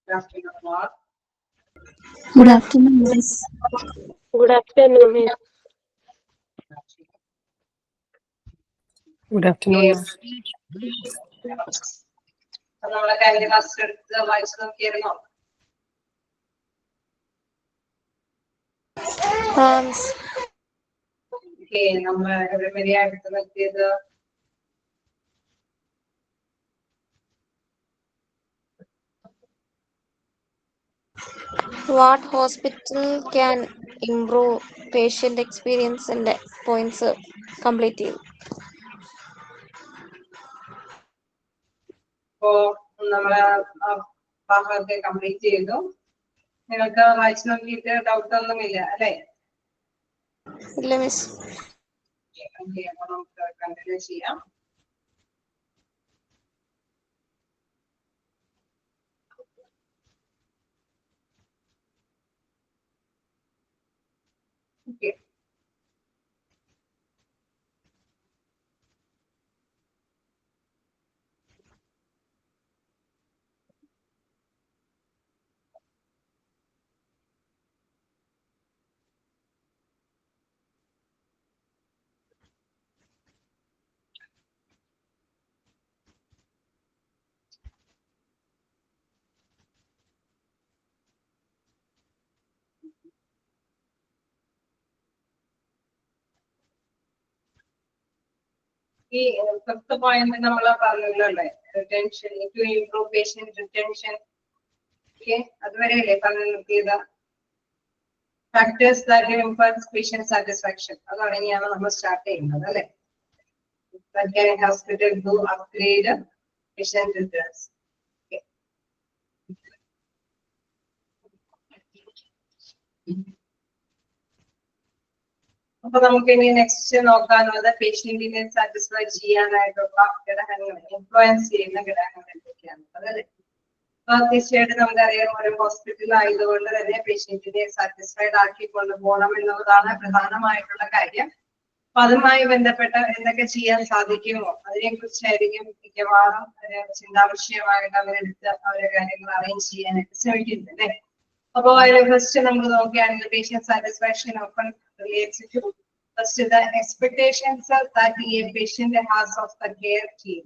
Good afternoon, all. Good afternoon, miss. Good afternoon, miss. Good afternoon. നമ്മളെ കഴിഞ്ഞ class എടുത്ത് വായിച്ചു നോക്കിയായിരുന്നോ? നമ്മൾ എവിടെ വരെയാ എടുത്ത് നിർത്തിയത്? What hospital can improve patient experience and points complete ചെയ്തു. അപ്പോ നമ്മള് ഭാഗമൊക്കെ കംപ്ലീറ്റ് ചെയ്തു. നിങ്ങൾക്ക് വായിച്ചു നോക്കിയിട്ട് ഡൗട്ട് ഒന്നുമില്ല അല്ലെ? ഇല്ല മിസ്. അപ്പൊ നമുക്ക് കണ്ടിന്യൂ ചെയ്യാം. Okay. ഈ ഫസ്റ്റ് പോയിന്റ് നമ്മൾ പറഞ്ഞല്ലോ അല്ലേ, retention to improve patient retention. Okay, അതുവരെയല്ലേ പറഞ്ഞു നിർത്തിയത്? Factors that influence patient satisfaction, അതാണ് ഇനിയാണ് നമ്മൾ സ്റ്റാർട്ട് ചെയ്യുന്നത് അല്ലെ. Hospital do upgrade patient returns. അപ്പൊ നമുക്ക് ഇനി നെക്സ്റ്റ് നോക്കാനുള്ളത് പേഷ്യന്റിനെ സാറ്റിസ്ഫൈ ചെയ്യാനായിട്ടുള്ള ഘടകങ്ങൾ, ഇൻഫ്ലുവൻസ് ചെയ്യുന്ന ഘടകങ്ങൾ എന്തൊക്കെയാണ് അതല്ലേ. അപ്പൊ തീർച്ചയായിട്ടും നമുക്കറിയാം, ഒരു ഹോസ്പിറ്റൽ ആയതുകൊണ്ട് തന്നെ പേഷ്യന്റിനെ സാറ്റിസ്ഫൈഡ് ആക്കി കൊണ്ടുപോകണം എന്നുള്ളതാണ് പ്രധാനമായിട്ടുള്ള കാര്യം. അപ്പൊ അതുമായി ബന്ധപ്പെട്ട് എന്തൊക്കെ ചെയ്യാൻ സാധിക്കുമോ അതിനെ കുറിച്ചായിരിക്കും മിക്കവാറും ചിന്താവിഷയമായിട്ട് അവരെടുത്ത് അവരുടെ കാര്യങ്ങൾ അറേഞ്ച് ചെയ്യാനായിട്ട് ശ്രമിക്കുന്നത് അല്ലെ. അപ്പൊ അതിൽ ഫസ്റ്റ് നമുക്ക് നോക്കുകയാണെങ്കിൽ patient satisfaction open relates to first the expectations that a patient has of the care team.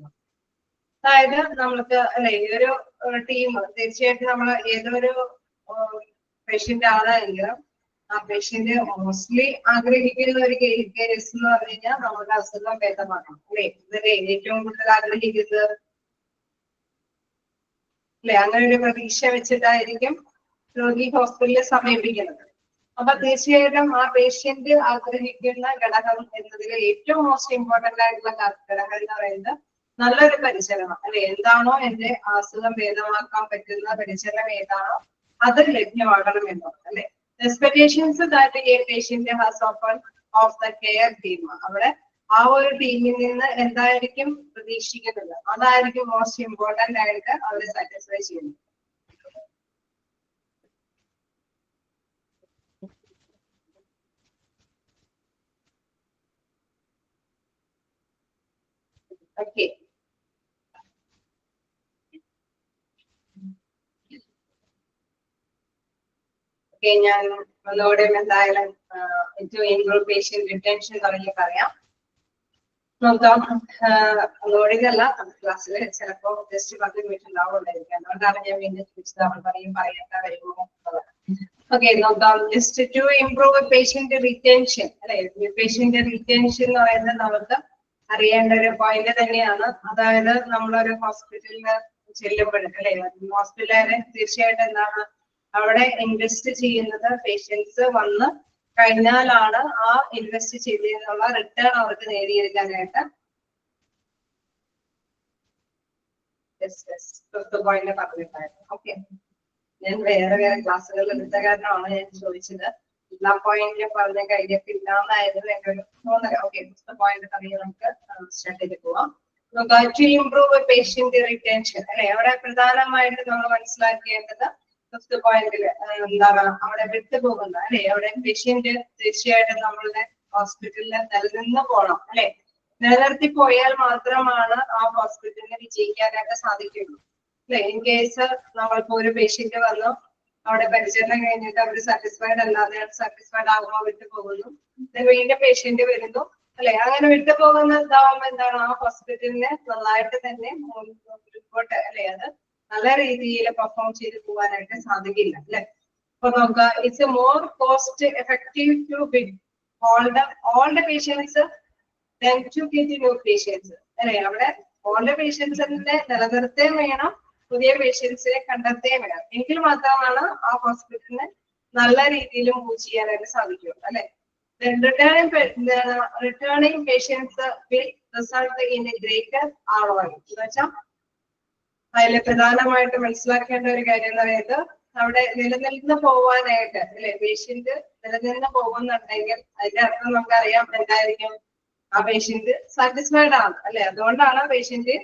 അതായത് നമ്മൾക്ക് അല്ലെ ഈ ഒരു ടീം തീർച്ചയായിട്ടും നമ്മൾ ഏതൊരു പേഷ്യന്റ് ആണെങ്കിലും ആ പേഷ്യന്റ് മോസ്റ്റ്ലി ആഗ്രഹിക്കുന്ന ഒരു കേസ് എന്ന് പറഞ്ഞു കഴിഞ്ഞാൽ നമ്മുടെ അസുഖം ഭേദമാക്കണം അല്ലെ. ഇതല്ലേ ഏറ്റവും കൂടുതൽ ആഗ്രഹിക്കുന്നത് അല്ലെ. അങ്ങനെ ഒരു പ്രതീക്ഷ വെച്ചിട്ടായിരിക്കും രോഗി ഹോസ്പിറ്റലിൽ സമീപിക്കുന്നത്. അപ്പൊ തീർച്ചയായിട്ടും ആ പേഷ്യന്റ് ആഗ്രഹിക്കുന്ന ഘടകം എന്നതിൽ ഏറ്റവും മോസ്റ്റ് ഇമ്പോർട്ടന്റ് ആയിട്ടുള്ള ഘടകം എന്ന് പറയുന്നത് നല്ലൊരു പരിചരണം അല്ലെ. എന്താണോ എന്റെ അസുഖം ഭേദമാക്കാൻ പറ്റുന്ന പരിചരണം ഏതാണോ അത് ലഭ്യമാകണം എന്നുള്ളത് അല്ലെ. Expectations that A patient has open of the care team, അവിടെ ആ ഒരു ടീമിൽ നിന്ന് എന്തായിരിക്കും പ്രതീക്ഷിക്കുന്നത് അതായിരിക്കും മോസ്റ്റ് ഇമ്പോർട്ടന്റ് ആയിട്ട് അവരെ സാറ്റിസ്ഫൈ ചെയ്യുന്നത്. ഓക്കെ, ഞാൻ ഒന്നുകൂടെ എന്തായാലും ടു ഇംപ്രൂവ് പേഷ്യന്റ് റിട്ടൻഷൻ തുടങ്ങി പറയാം. നോക്കാം, ഒന്നുകൂടി ഇതല്ല ക്ലാസ്സിൽ ചിലപ്പോ ജസ്റ്റ് 10 മിനിറ്റ് ഉണ്ടാവുണ്ടായിരിക്കും. അതുകൊണ്ടാണ് ഞാൻ വീണ്ടും ചോദിച്ചത് അവൾ പറയേണ്ട വരുമോ. ഓക്കെ, നോക്കാം. Just to improve patient retention അല്ലെ. പേഷ്യന്റ് റിട്ടൻഷൻ എന്ന് പറയുന്നത് നമുക്ക് അറിയേണ്ട ഒരു പോയിന്റ് തന്നെയാണ്. അതായത് നമ്മളൊരു ഹോസ്പിറ്റലിൽ ചെല്ലുമ്പോഴും അല്ലെ, ഹോസ്പിറ്റലുകാരെ തീർച്ചയായിട്ടും എന്താണ് അവിടെ ഇൻവെസ്റ്റ് ചെയ്യുന്നത് പേഷ്യൻസ് വന്ന് കഴിഞ്ഞാലാണ് ആ ഇൻവെസ്റ്റ് ചെയ്തതിനുള്ള റിട്ടേൺ അവർക്ക് നേടിയെടുക്കാനായിട്ട് പോയിന്റ് പറഞ്ഞിട്ടായിരുന്നു. ഓക്കെ, ഞാൻ വേറെ ക്ലാസ്സുകളിൽ എടുത്ത കാരണമാണ് ഞാൻ ചോദിച്ചത്. എല്ലാ പോയിന്റിലും പറഞ്ഞ കാര്യത്തിൽ ഇല്ലാന്നായിരുന്നു എന്റെ ഒരു തോന്നൽ. ഓക്കെ, പോയിന്റ് പറഞ്ഞ് നമുക്ക് സ്റ്റാർട്ട് ചെയ്ത് പോവാം. ടു ഇംപ്രൂവ് പേഷ്യന്റ് റിട്ടൻഷൻ അല്ലെ. അവിടെ പ്രധാനമായിട്ട് നമ്മൾ മനസ്സിലാക്കേണ്ടത് ഫസ്റ്റ് പോയിന്റിൽ എന്താണ് അവിടെ വിട്ടുപോകുന്ന അല്ലെ. അവിടെ പേഷ്യന്റ് തീർച്ചയായിട്ടും നമ്മളുടെ ഹോസ്പിറ്റലിൽ നിലനിന്ന് പോകണം അല്ലെ. നിലനിർത്തി പോയാൽ മാത്രമാണ് ആ ഹോസ്പിറ്റലിന് വിജയിക്കാനായിട്ട് സാധിക്കുള്ളൂ. അല്ലെ? ഇൻ കേസ് നമ്മളിപ്പോ ഒരു പേഷ്യന്റ് വന്നു, അവിടെ പരിചരണം കഴിഞ്ഞിട്ട് അവർ സാറ്റിസ്ഫൈഡ് അല്ലാതെ സാറ്റിസ്ഫൈഡ് ആകുമ്പോൾ വിട്ടു പോകുന്നു, വീണ്ടും പേഷ്യന്റ് വരുന്നു, അല്ലെ? അങ്ങനെ വിട്ടു പോകുന്നതാവുമ്പോ എന്താണ്, ആ ഹോസ്പിറ്റലിന് നന്നായിട്ട് തന്നെ റിപ്പോർട്ട് അല്ലെ അത് നല്ല രീതിയിൽ പെർഫോം ചെയ്ത് പോകാനായിട്ട് സാധിക്കില്ല, അല്ലെ? അപ്പൊ നോക്കുക, it's more cost effective to big all the patients then to get new patients, അല്ലെ? അവിടെ ഓൾഡ് പേഷ്യൻസിന്റെ നിലനിർത്തുകയും വേണം, പുതിയ പേഷ്യൻസിനെ കണ്ടെത്തുകയും വേണം. എങ്കിൽ മാത്രമാണ് ആ ഹോസ്പിറ്റലിന് നല്ല രീതിയിൽ മൂവ് ചെയ്യാനായിട്ട് സാധിക്കും, അല്ലെ? Returning patients will result in a greater ROI. എന്ന് വെച്ചാൽ അതിൽ പ്രധാനമായിട്ട് മനസ്സിലാക്കേണ്ട ഒരു കാര്യം എന്ന് പറയുന്നത്, അവിടെ നിലനിന്ന് പോവാനായിട്ട് അല്ലെ, പേഷ്യന്റ് നിലനിന്ന് പോകുന്നുണ്ടെങ്കിൽ അതിന്റെ അർത്ഥം നമുക്കറിയാം എന്തായിരിക്കും, ആ പേഷ്യന്റ് സാറ്റിസ്ഫൈഡ് ആണ്, അല്ലെ? അതുകൊണ്ടാണ് പേഷ്യന്റ്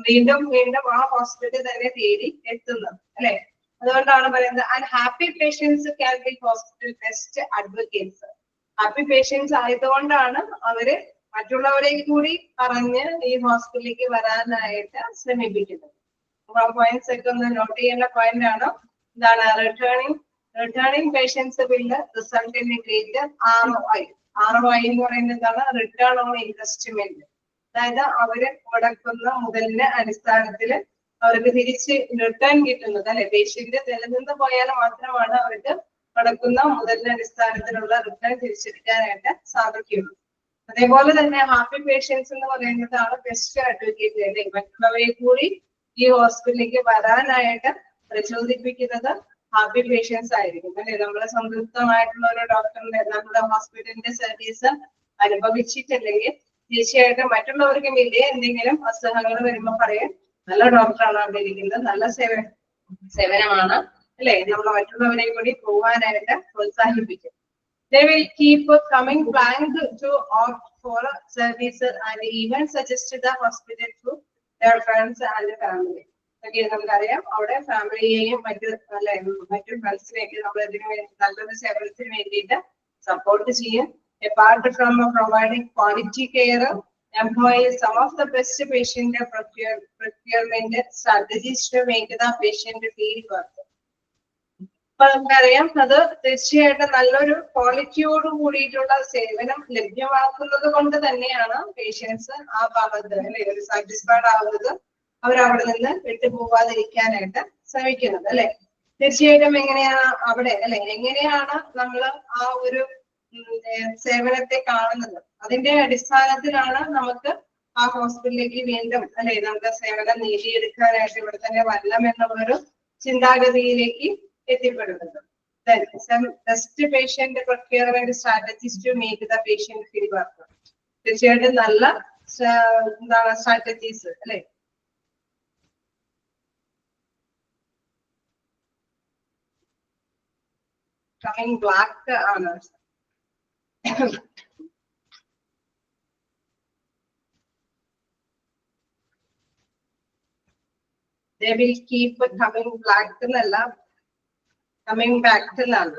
വീണ്ടും വീണ്ടും ആ ഹോസ്പിറ്റൽ തന്നെ തേടി എത്തുന്നത്, അല്ലെ? അതുകൊണ്ടാണ് പറയുന്നത് and happy patients can be hospital best advocates. Happy patients ആയതുകൊണ്ടാണ് അവര് മറ്റുള്ളവരെ കൂടി പറഞ്ഞ് ഈ ഹോസ്പിറ്റലിലേക്ക് വരാനായിട്ട് ശ്രമിപ്പിക്കുന്നത്. ആ പോയിന്റ്സ് ഒക്കെ ഒന്ന് നോട്ട് ചെയ്യേണ്ട പോയിന്റ് ആണ്. എന്താണ് returning patients will result in a greater ROI. ROI എന്ന് പറയുന്നത് എന്താണ്? Return on investment. അതായത് അവര് മുടക്കുന്ന മുതലിന്റെ അടിസ്ഥാനത്തിൽ അവർക്ക് തിരിച്ച് റിട്ടേൺ കിട്ടുന്നത്, അല്ലെ? പേഷ്യന്റ് നിലനിന്ന് പോയാൽ മാത്രമാണ് അവർക്ക് മുടക്കുന്ന മുതലിന്റെ അടിസ്ഥാനത്തിലുള്ള റിട്ടേൺ തിരിച്ചെടുക്കാനായിട്ട് സാധിക്കുള്ളൂ. അതേപോലെ തന്നെ ഹാപ്പി പേഷ്യൻസ് എന്ന് പറയുന്നതാണ് ബെസ്റ്റ് അഡ്വക്കേറ്റ്, അല്ലെ? മറ്റുള്ളവരെ കൂടി ഈ ഹോസ്പിറ്റലിലേക്ക് വരാനായിട്ട് പ്രചോദിപ്പിക്കുന്നത് ഹാപ്പി പേഷ്യൻസ് ആയിരിക്കും, അല്ലെ? നമ്മളെ സംതൃപ്തമായിട്ടുള്ള ഒരു ഡോക്ടറിന്റെ നമ്മുടെ ഹോസ്പിറ്റലിന്റെ സർവീസ് അനുഭവിച്ചിട്ടില്ലെങ്കിൽ തീർച്ചയായിട്ടും മറ്റുള്ളവർക്ക് വലിയ എന്തെങ്കിലും അസുഖങ്ങൾ വരുമ്പോൾ പറയും നല്ല ഡോക്ടറാണ് അവിടെ ഇരിക്കുന്നത്, നല്ല സേവനമാണ്, അല്ലെ? നമ്മൾ മറ്റുള്ളവരെ കൂടി പോകാനായിട്ട് പ്രോത്സാഹിപ്പിക്കും. They will keep coming planned to opt for services and even suggest the hospital to their friends and family. Okay, നമുക്കറിയാം അവിടെ ഫാമിലിയെയും മറ്റു ഫ്രണ്ട്സിനെയൊക്കെ നമ്മൾ ഇതിനു വേണ്ടി നല്ലൊരു സേവനത്തിന് വേണ്ടിയിട്ട് സപ്പോർട്ട് ചെയ്യും. Apart from providing quality care, employ some of the best patient procurement strategies to make the patient feel worth. അപ്പൊ നമുക്കറിയാം അത് തീർച്ചയായിട്ടും നല്ലൊരു ക്വാളിറ്റിയോട് കൂടിയിട്ടുള്ള സേവനം ലഭ്യമാക്കുന്നത് കൊണ്ട് തന്നെയാണ് പേഷ്യൻസ് ആ ഭാഗത്ത് അല്ലെ ഒരു സാറ്റിസ്ഫൈഡ് ആവുന്നത്, അവരവിടെ നിന്ന് വിട്ടുപോകാതിരിക്കാനായിട്ട് ശ്രമിക്കുന്നത്, അല്ലെ? തീർച്ചയായിട്ടും എങ്ങനെയാണ് അവിടെ അല്ലെ എങ്ങനെയാണ് നമ്മൾ ആ ഒരു സേവനത്തെ കാണുന്നത്, അതിന്റെ അടിസ്ഥാനത്തിലാണ് നമുക്ക് ആ ഹോസ്പിറ്റലിലേക്ക് വീണ്ടും അല്ലെ നമുക്ക് സേവനം നേടിയെടുക്കാനായിട്ട് ഇവിടെ തന്നെ വരണം എന്നുള്ളൊരു ചിന്താഗതിയിലേക്ക് എത്തിപ്പെടുന്നത്. Then some best patient procurement strategies to make the patient feel better. തീർച്ചയായിട്ടും നല്ല എന്താണ് സ്ട്രാറ്റജീസ്, അല്ലെ? കമ്മിങ് ബ്ലാക്ക് ആണ്. They will keep coming black എന്നല്ല, coming back എന്നല്ല.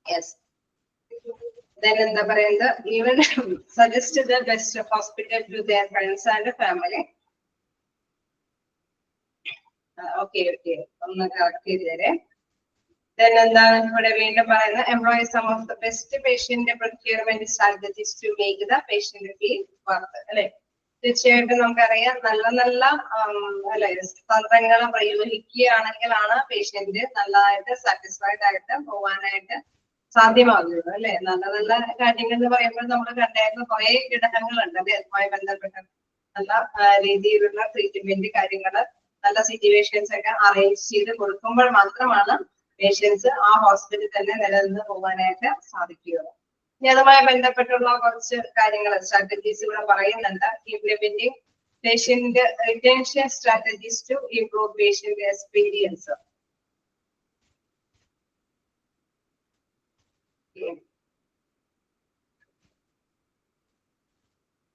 Yes. Then എന്താ പറയുന്നത്, even suggest the best hospital to their friends and family. Okay. ഒന്ന് കറക്റ്റ് ചെയ്തേരെ. Then എന്താണ് ഇവിടെ വീണ്ടും പറയുന്നത്, employ some of the best patient procurement strategies to make the patient feel worth, അല്ലെ? തീർച്ചയായിട്ടും നമുക്കറിയാം നല്ല അല്ലെ തന്ത്രങ്ങൾ പ്രയോഗിക്കുകയാണെങ്കിലാണ് പേഷ്യന്റ് നല്ലതായിട്ട് സാറ്റിസ്ഫൈഡ് ആയിട്ട് പോകാനായിട്ട് സാധ്യമാകുന്നത്, അല്ലെ? നല്ല കാര്യങ്ങൾ എന്ന് പറയുമ്പോൾ നമ്മൾ കണ്ടായിരുന്ന കുറെ ഘടകങ്ങളുണ്ട്, അല്ലെ? അതുമായി ബന്ധപ്പെട്ട നല്ല രീതിയിലുള്ള ട്രീറ്റ്മെന്റ് കാര്യങ്ങള് നല്ല സിറ്റുവേഷൻസ് ഒക്കെ അറേഞ്ച് ചെയ്ത് കൊടുക്കുമ്പോൾ മാത്രമാണ് പേഷ്യൻസ് ആ ഹോസ്പിറ്റലിൽ തന്നെ നിലനിന്ന് പോകാനായിട്ട് സാധിക്കുകയുള്ളൂ. ഇനി അതുമായി ബന്ധപ്പെട്ടുള്ള കുറച്ച് കാര്യങ്ങൾ സ്ട്രാറ്റജീസ് ഇവിടെ പറയുന്നുണ്ട്. Implementing patient retention strategies to improve patient experience.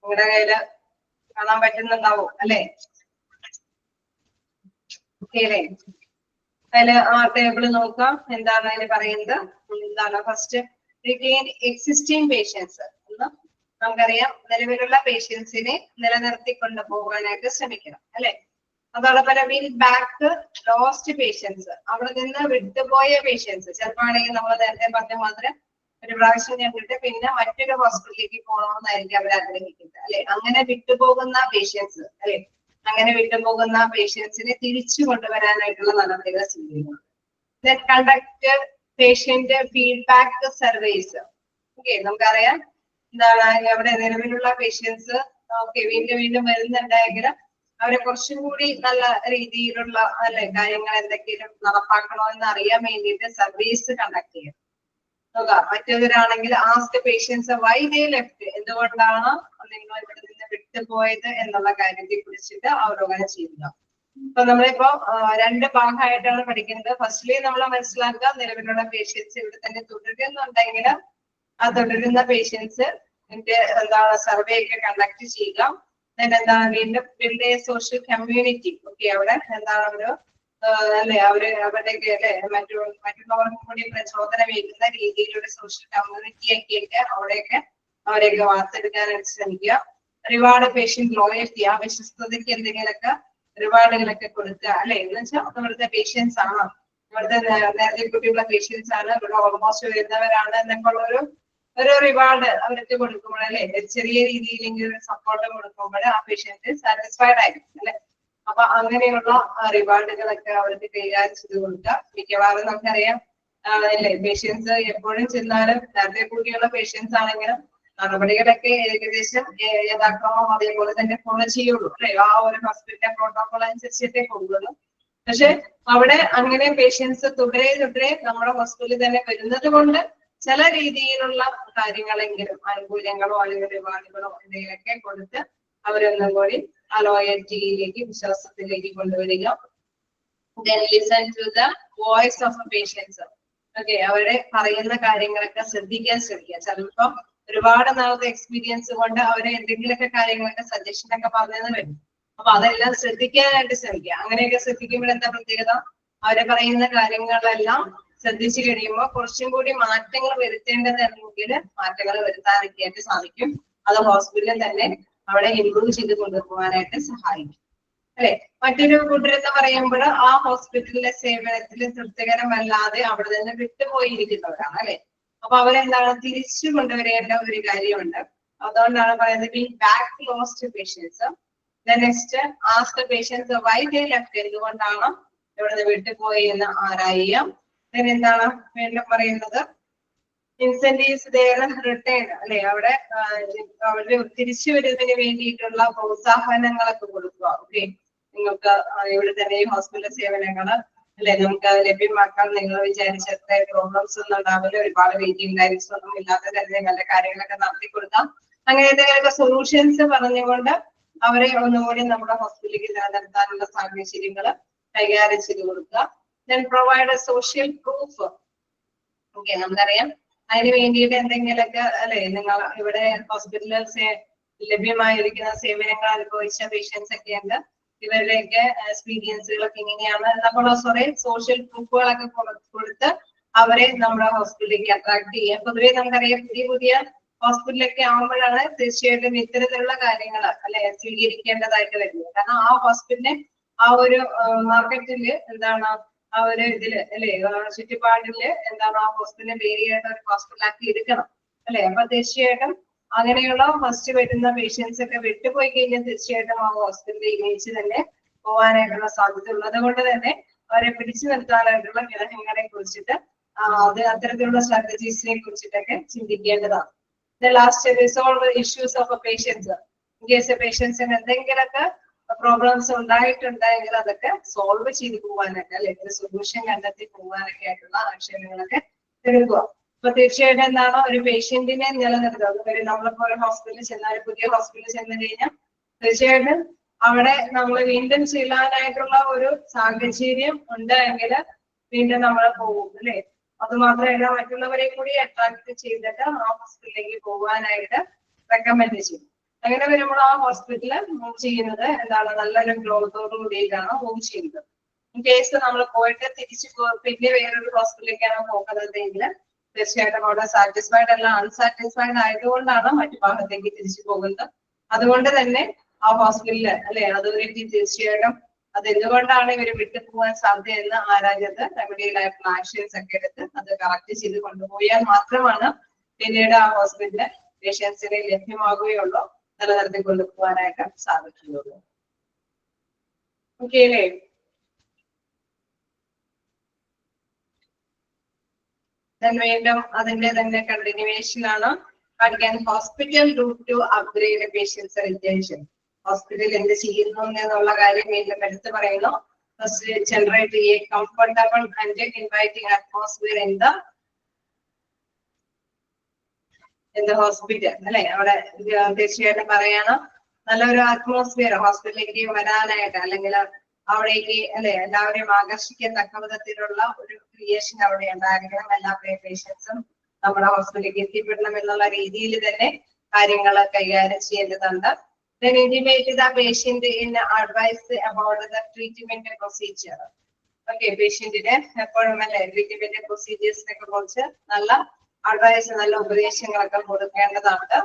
നിങ്ങളുടെ കയ്യില് കാണാൻ പറ്റുന്നുണ്ടാവും, അല്ലെ? ഓക്കെ. അതില് ആ ടേബിൾ നോക്കാം. എന്താണ് അതിന് പറയുന്നത്? എന്താണ് ഫസ്റ്റ് റിഗെയിൻ എക്സിസ്റ്റിംഗ് പേഷ്യൻസ്. നമുക്കറിയാം നിലവിലുള്ള പേഷ്യൻസിനെ നിലനിർത്തിക്കൊണ്ട് പോകാനായിട്ട് ശ്രമിക്കണം അല്ലെ. അതോടൊപ്പം വിൻ ബാക്ക് ലോസ്റ്റ് പേഷ്യൻസ്, അവിടെ നിന്ന് വിട്ടുപോയ പേഷ്യൻസ്. ചിലപ്പോഴാണെങ്കിൽ നമ്മൾ നേരത്തെ പറഞ്ഞ മാത്രം ഒരു പ്രാവശ്യം കണ്ടിട്ട് പിന്നെ മറ്റൊരു ഹോസ്പിറ്റലിലേക്ക് പോകണമെന്നായിരിക്കും അവർ ആഗ്രഹിക്കുന്നത് അല്ലെ. അങ്ങനെ വിട്ടുപോകുന്ന പേഷ്യൻസ് അല്ലെ, അങ്ങനെ വിട്ടുപോകുന്ന പേഷ്യൻസിനെ തിരിച്ചു കൊണ്ടുവരാനായിട്ടുള്ള നടപടികൾ സ്വീകരിക്കണം. Then conduct patient feedback surveys. Okay, നമുക്കറിയാം എന്താണ് അവിടെ നിലവിലുള്ള പേഷ്യൻസ് ഓക്കെ വീണ്ടും വീണ്ടും വരുന്നുണ്ടെങ്കിൽ അവരെ കുറച്ചും കൂടി നല്ല രീതിയിലുള്ള അല്ലെ കാര്യങ്ങൾ എന്തെങ്കിലും നടപ്പാക്കണോ എന്ന് അറിയാൻ വേണ്ടിയിട്ട് സർവീസ് കണ്ടക്ട് ചെയ്യണം. മറ്റൊരാണെങ്കിൽ ask patients why they left, എന്തുകൊണ്ടാണ് നിങ്ങൾ ഇവിടെ നിന്ന് വിട്ടുപോയത് എന്നുള്ള കാര്യത്തെ കുറിച്ചിട്ട് അവലോകനം ചെയ്യുക. അപ്പൊ നമ്മളിപ്പോ രണ്ട് ഭാഗമായിട്ടാണ് പഠിക്കുന്നത്. ഫസ്റ്റ്ലി നമ്മൾ മനസ്സിലാക്കുക നിലവിലുള്ള പേഷ്യൻസ് ഇവിടെ തന്നെ തുടരുന്നുണ്ടെങ്കിൽ ആ തുടരുന്ന പേഷ്യൻസ് എന്താണ് സർവേ ഒക്കെ കണ്ടക്ട് ചെയ്യുക. എന്താണ് വീണ്ടും build A social community. Okay, അവിടെ എന്താണ് ഒരു അല്ലെ അവരുടെയൊക്കെ അല്ലെ മറ്റുള്ളവർക്കും കൂടി പ്രചോദനമേകുന്ന രീതിയിലുള്ള സോഷ്യൽ കമ്മ്യൂണിറ്റി ആക്കിയിട്ട് അവരെയൊക്കെ വാർത്തെടുക്കാനായിട്ട് ശ്രമിക്കുക. റിവാർഡ് പേഷ്യന്റ് ലോയൽറ്റി, ആ വിശ്വസ്തതയ്ക്ക് എന്തെങ്കിലുമൊക്കെ റിവാർഡുകളൊക്കെ കൊടുക്കുക അല്ലെ. എന്ന് വെച്ചാൽ ഇവിടുത്തെ പേഷ്യൻസ് ആണ്, ഇവിടുത്തെ നേരത്തെ കുട്ടിയുള്ള പേഷ്യൻസ് ആണ്, ഇവിടെ ഓൾമോസ്റ്റ് വരുന്നവരാണ് എന്നൊക്കെ ഉള്ള ഒരു റിവാർഡ് അവർക്ക് കൊടുക്കുമ്പോൾ അല്ലെ, ചെറിയ രീതിയിലെങ്കിലും സപ്പോർട്ട് കൊടുക്കുമ്പോൾ ആ പേഷ്യന്റ് സാറ്റിസ്ഫൈഡ് ആയിരിക്കും അല്ലെ. അപ്പൊ അങ്ങനെയുള്ള റിവാർഡുകളൊക്കെ അവർക്ക് കൈകാര്യം ചെയ്ത് കൊടുക്കുക. മിക്കവാറും നമുക്കറിയാം അല്ലെ പേഷ്യൻസ് എപ്പോഴും ചെന്നാലും നേരത്തെ കൂടിയുള്ള പേഷ്യൻസ് ആണെങ്കിലും നടപടികളൊക്കെ ഏകദേശം യഥാക്രമം അതേപോലെ തന്നെ ഫോളോ ചെയ്യുള്ളൂ അല്ലെ. ആ ഒരു ഹോസ്പിറ്റൽ പ്രോട്ടോകോൾ അനുസരിച്ചിട്ടേ പോകുള്ളൂ. പക്ഷെ അവിടെ അങ്ങനെ പേഷ്യൻസ് തുടരെ നമ്മുടെ ഹോസ്പിറ്റലിൽ തന്നെ വരുന്നത് കൊണ്ട് ചില രീതിയിലുള്ള കാര്യങ്ങളെങ്കിലും ആനുകൂല്യങ്ങളോ അല്ലെങ്കിൽ റിവാർഡുകളോ എന്തെങ്കിലുമൊക്കെ കൊടുത്ത് അവരൊന്നും കൂടി ആ ലോയൽറ്റിയിലേക്ക് വിശ്വാസത്തിലേക്ക് കൊണ്ടുവരിക. Then listen to the voice of a patient. Okay, അവരെ പറയുന്ന കാര്യങ്ങളൊക്കെ ശ്രദ്ധിക്കാൻ ശ്രമിക്കുക. ചിലപ്പോ ഒരുപാട് നാളത്തെ എക്സ്പീരിയൻസ് കൊണ്ട് അവരെ എന്തെങ്കിലുമൊക്കെ കാര്യങ്ങളൊക്കെ സജഷൻ ഒക്കെ പറഞ്ഞെന്ന് വരും. അപ്പൊ അതെല്ലാം ശ്രദ്ധിക്കാനായിട്ട് ശ്രമിക്കുക. അങ്ങനെയൊക്കെ ശ്രദ്ധിക്കുമ്പോൾ എന്താ പ്രത്യേകത? അവരെ പറയുന്ന കാര്യങ്ങളെല്ലാം ശ്രദ്ധിച്ചു കഴിയുമ്പോൾ കുറച്ചും കൂടി മാറ്റങ്ങൾ വരുത്തേണ്ടതെങ്കിൽ മാറ്റങ്ങൾ വരുത്താനൊക്കെ ആയിട്ട് സാധിക്കും. അത് ഹോസ്പിറ്റലിൽ തന്നെ അവിടെ ഇംപ്രൂവ് ചെയ്ത് കൊണ്ടുപോകാനായിട്ട് സഹായിക്കും അല്ലെ. മറ്റൊരു കൂട്ടരെന്ന് പറയുമ്പോൾ ആ ഹോസ്പിറ്റലിലെ സേവനത്തിൽ തൃപ്തികരമല്ലാതെ അവിടെ നിന്ന് വിട്ടുപോയിരിക്കുന്നവരാണ് അല്ലെ. അപ്പൊ അവരെന്താണ് തിരിച്ചു കൊണ്ടുവരേണ്ട ഒരു കാര്യമുണ്ട്. അതുകൊണ്ടാണ് പറയുന്നത് back lost patients. Next ask patients why they left, എന്തുകൊണ്ടാണ് ഇവിടുന്ന് വിട്ടുപോയി എന്ന് ആരായാം. എന്താണ് വീണ്ടും പറയുന്നത് ഇൻസെന്റീവ്സ് ദെയർ റിട്ടേൺ അല്ലെ. അവിടെ അവരുടെ തിരിച്ചു വരുന്നതിന് വേണ്ടിയിട്ടുള്ള പ്രോത്സാഹനങ്ങളൊക്കെ കൊടുക്കുക. ഓക്കെ, നിങ്ങൾക്ക് ഇവിടെ തന്നെ ഈ ഹോസ്പിറ്റൽ സേവനങ്ങള് അല്ലെ നമുക്ക് ലഭ്യമാക്കാൻ നിങ്ങൾ വിചാരിച്ചത്ര പ്രോബ്ലംസ് ഒന്നും ഉണ്ടാവില്ല. ഒരുപാട് വെയിറ്റിംഗ് ടൈംസ് ഒന്നും ഇല്ലാതെ തന്നെ നല്ല കാര്യങ്ങളൊക്കെ നടത്തി കൊടുക്കാം. അങ്ങനെ എന്തെങ്കിലുമൊക്കെ സൊല്യൂഷൻസ് പറഞ്ഞുകൊണ്ട് അവരെ ഒന്നുകൂടി നമ്മുടെ ഹോസ്പിറ്റലിലേക്ക് നിലനിർത്താനുള്ള സാഹചര്യങ്ങൾ കൈകാര്യം ചെയ്ത് കൊടുക്കുക. Then provide social proof. Okay, നമുക്കറിയാം അതിന് വേണ്ടിയിട്ട് എന്തെങ്കിലുമൊക്കെ അല്ലെ നിങ്ങൾ ഇവിടെ ഹോസ്പിറ്റലിൽ ലഭ്യമായിരിക്കുന്ന സേവനങ്ങൾ അനുഭവിച്ച പേഷ്യൻസ് ഒക്കെ ഉണ്ട്. ഇവരുടെയൊക്കെ എക്സ്പീരിയൻസുകളൊക്കെ ഇങ്ങനെയാണ് നമ്മൾ സോഷ്യൽ പ്രൂഫുകളൊക്കെ കൊടുത്ത് അവരെ നമ്മുടെ ഹോസ്പിറ്റലിലേക്ക് അട്രാക്ട് ചെയ്യാം. പൊതുവെ നമുക്കറിയാം പുതിയ ഹോസ്പിറ്റലൊക്കെ ആവുമ്പോഴാണ് തീർച്ചയായിട്ടും ഇത്തരത്തിലുള്ള കാര്യങ്ങൾ അല്ലെ സ്വീകരിക്കേണ്ടതായിട്ട് വരുന്നത്. കാരണം ആ ഹോസ്പിറ്റലിനെ ആ ഒരു മാർക്കറ്റില് എന്താണ് ആ ഒരു ഇതില് അല്ലെ ചുറ്റുപാടില് എന്താണ് ആ ഹോസ്പിറ്റലിനെ വേരിയായിട്ട് ഒരു ഹോസ്പിറ്റലാക്കി എടുക്കണം അല്ലെ. അപ്പൊ തീർച്ചയായിട്ടും അങ്ങനെയുള്ള ഫസ്റ്റ് വരുന്ന പേഷ്യൻസ് ഒക്കെ വിട്ടുപോയി കഴിഞ്ഞാൽ തീർച്ചയായിട്ടും ആ ഹോസ്പിറ്റലിന്റെ ഇമേജ് തന്നെ പോകാനായിട്ടുള്ള സാധ്യത ഉള്ളത് കൊണ്ട് തന്നെ അവരെ പിടിച്ചു നിർത്താനായിട്ടുള്ള ഘടകങ്ങളെ കുറിച്ചിട്ട് അത്തരത്തിലുള്ള സ്ട്രാറ്റജീസിനെ കുറിച്ചിട്ടൊക്കെ ചിന്തിക്കേണ്ടതാണ്. Last resolve issues of patients. In case പേഷ്യൻസിന് എന്തെങ്കിലുമൊക്കെ പ്രോബ്ലംസ് ഉണ്ടായിട്ടുണ്ടെങ്കിൽ അതൊക്കെ സോൾവ് ചെയ്ത് പോകാനൊക്കെ അല്ലെങ്കിൽ സൊല്യൂഷൻ കണ്ടെത്തി പോകാനൊക്കെ ആയിട്ടുള്ള ആക്ഷേപങ്ങളൊക്കെ എടുക്കുക. അപ്പൊ തീർച്ചയായിട്ടും എന്താണ് ഒരു പേഷ്യന്റിനെ നിലനിർത്തുക. നമ്മളിപ്പോ ഒരു ഹോസ്പിറ്റലിൽ ചെന്നാൽ പുതിയ ഹോസ്പിറ്റലിൽ ചെന്ന് കഴിഞ്ഞാൽ തീർച്ചയായിട്ടും അവിടെ നമ്മൾ വീണ്ടും ചെല്ലാനായിട്ടുള്ള ഒരു സാഹചര്യം ഉണ്ടെങ്കിൽ വീണ്ടും നമ്മൾ പോകും അല്ലെ. അത് മാത്രമല്ല മറ്റുള്ളവരെ കൂടി അട്രാക്ട് ചെയ്തിട്ട് ആ ഹോസ്പിറ്റലിലേക്ക് പോകാനായിട്ട് റെക്കമെൻഡ് ചെയ്യും. അങ്ങനെ വരുമ്പോൾ ആ ഹോസ്പിറ്റല് മൂവ് ചെയ്യുന്നത് എന്താണ് നല്ലൊരു ഗ്രോത്തോടു കൂടിയിട്ടാണ് മൂവ് ചെയ്യുന്നത്. ഇൻ കേസ് നമ്മൾ പോയിട്ട് തിരിച്ചു പിന്നെ വേറൊരു ഹോസ്പിറ്റലിലേക്കാണ് പോകുന്നതെങ്കിൽ തീർച്ചയായിട്ടും അവിടെ സാറ്റിസ്ഫൈഡ് അല്ല, അൺസാറ്റിസ്ഫൈഡ് ആയതുകൊണ്ടാണ് മറ്റു ഭാഗത്തേക്ക് തിരിച്ചു പോകുന്നത്. അതുകൊണ്ട് തന്നെ ആ ഹോസ്പിറ്റലില് അല്ലെ അതോറിറ്റി തീർച്ചയായിട്ടും അത് എന്തുകൊണ്ടാണ് ഇവർ വിട്ടുപോകാൻ സാധ്യതയെന്ന് ആരാഞ്ഞത് റെമഡിയൽ ആയിട്ടുള്ള ആക്ഷൻസ് ഒക്കെ എടുത്ത് അത് കറക്റ്റ് ചെയ്ത് കൊണ്ടുപോയാൽ മാത്രമാണ് പിന്നീട് ആ ഹോസ്പിറ്റലില് പേഷ്യൻസിനെ ലഭ്യമാകുകയുള്ളൂ, നിലനിർത്തി കൊണ്ടുപോകാനായിട്ട് സാധിക്കുകയുള്ളൂ. ഓക്കെ അല്ലേ? വീണ്ടും അതിന്റെ തന്നെ കണ്ടിന്യൂവേഷൻ ആണ് പഠിക്കാൻ. Hospital route to upgrade patients retention. Hospital എന്ത് ചെയ്യുന്നു എന്നുള്ള കാര്യം വീണ്ടും എടുത്തു പറയുന്നു. First generate a comfortable and inviting atmosphere in the hospital അല്ലെ. അവിടെ തീർച്ചയായിട്ടും പറയണം നല്ലൊരു അറ്റ്മോസ്ഫിയർ ഹോസ്പിറ്റലിലേക്ക് വരാനായിട്ട്, അല്ലെങ്കിൽ അവിടേക്ക് അല്ലെ എല്ലാവരെയും ആകർഷിക്കത്തക്ക വിധത്തിലുള്ള ഒരു ക്രിയേഷൻ അവിടെ ഉണ്ടായിരിക്കണം. എല്ലാ പേഷ്യൻസും നമ്മുടെ ഹോസ്പിറ്റലിലേക്ക് എത്തിപ്പെടണം എന്നുള്ള രീതിയിൽ തന്നെ കാര്യങ്ങൾ കൈകാര്യം ചെയ്യേണ്ടതുണ്ട്. Then intimate the patient in advice about the treatment procedure. Okay, പേഷ്യന്റിന് എപ്പോഴും അല്ലെ ട്രീറ്റ്മെന്റ് പ്രൊസീജിയേഴ്സിനെ കുറിച്ച് നല്ല അഡ്വൈസ്, നല്ല ഉപദേശങ്ങളൊക്കെ കൊടുക്കേണ്ടതാണ്.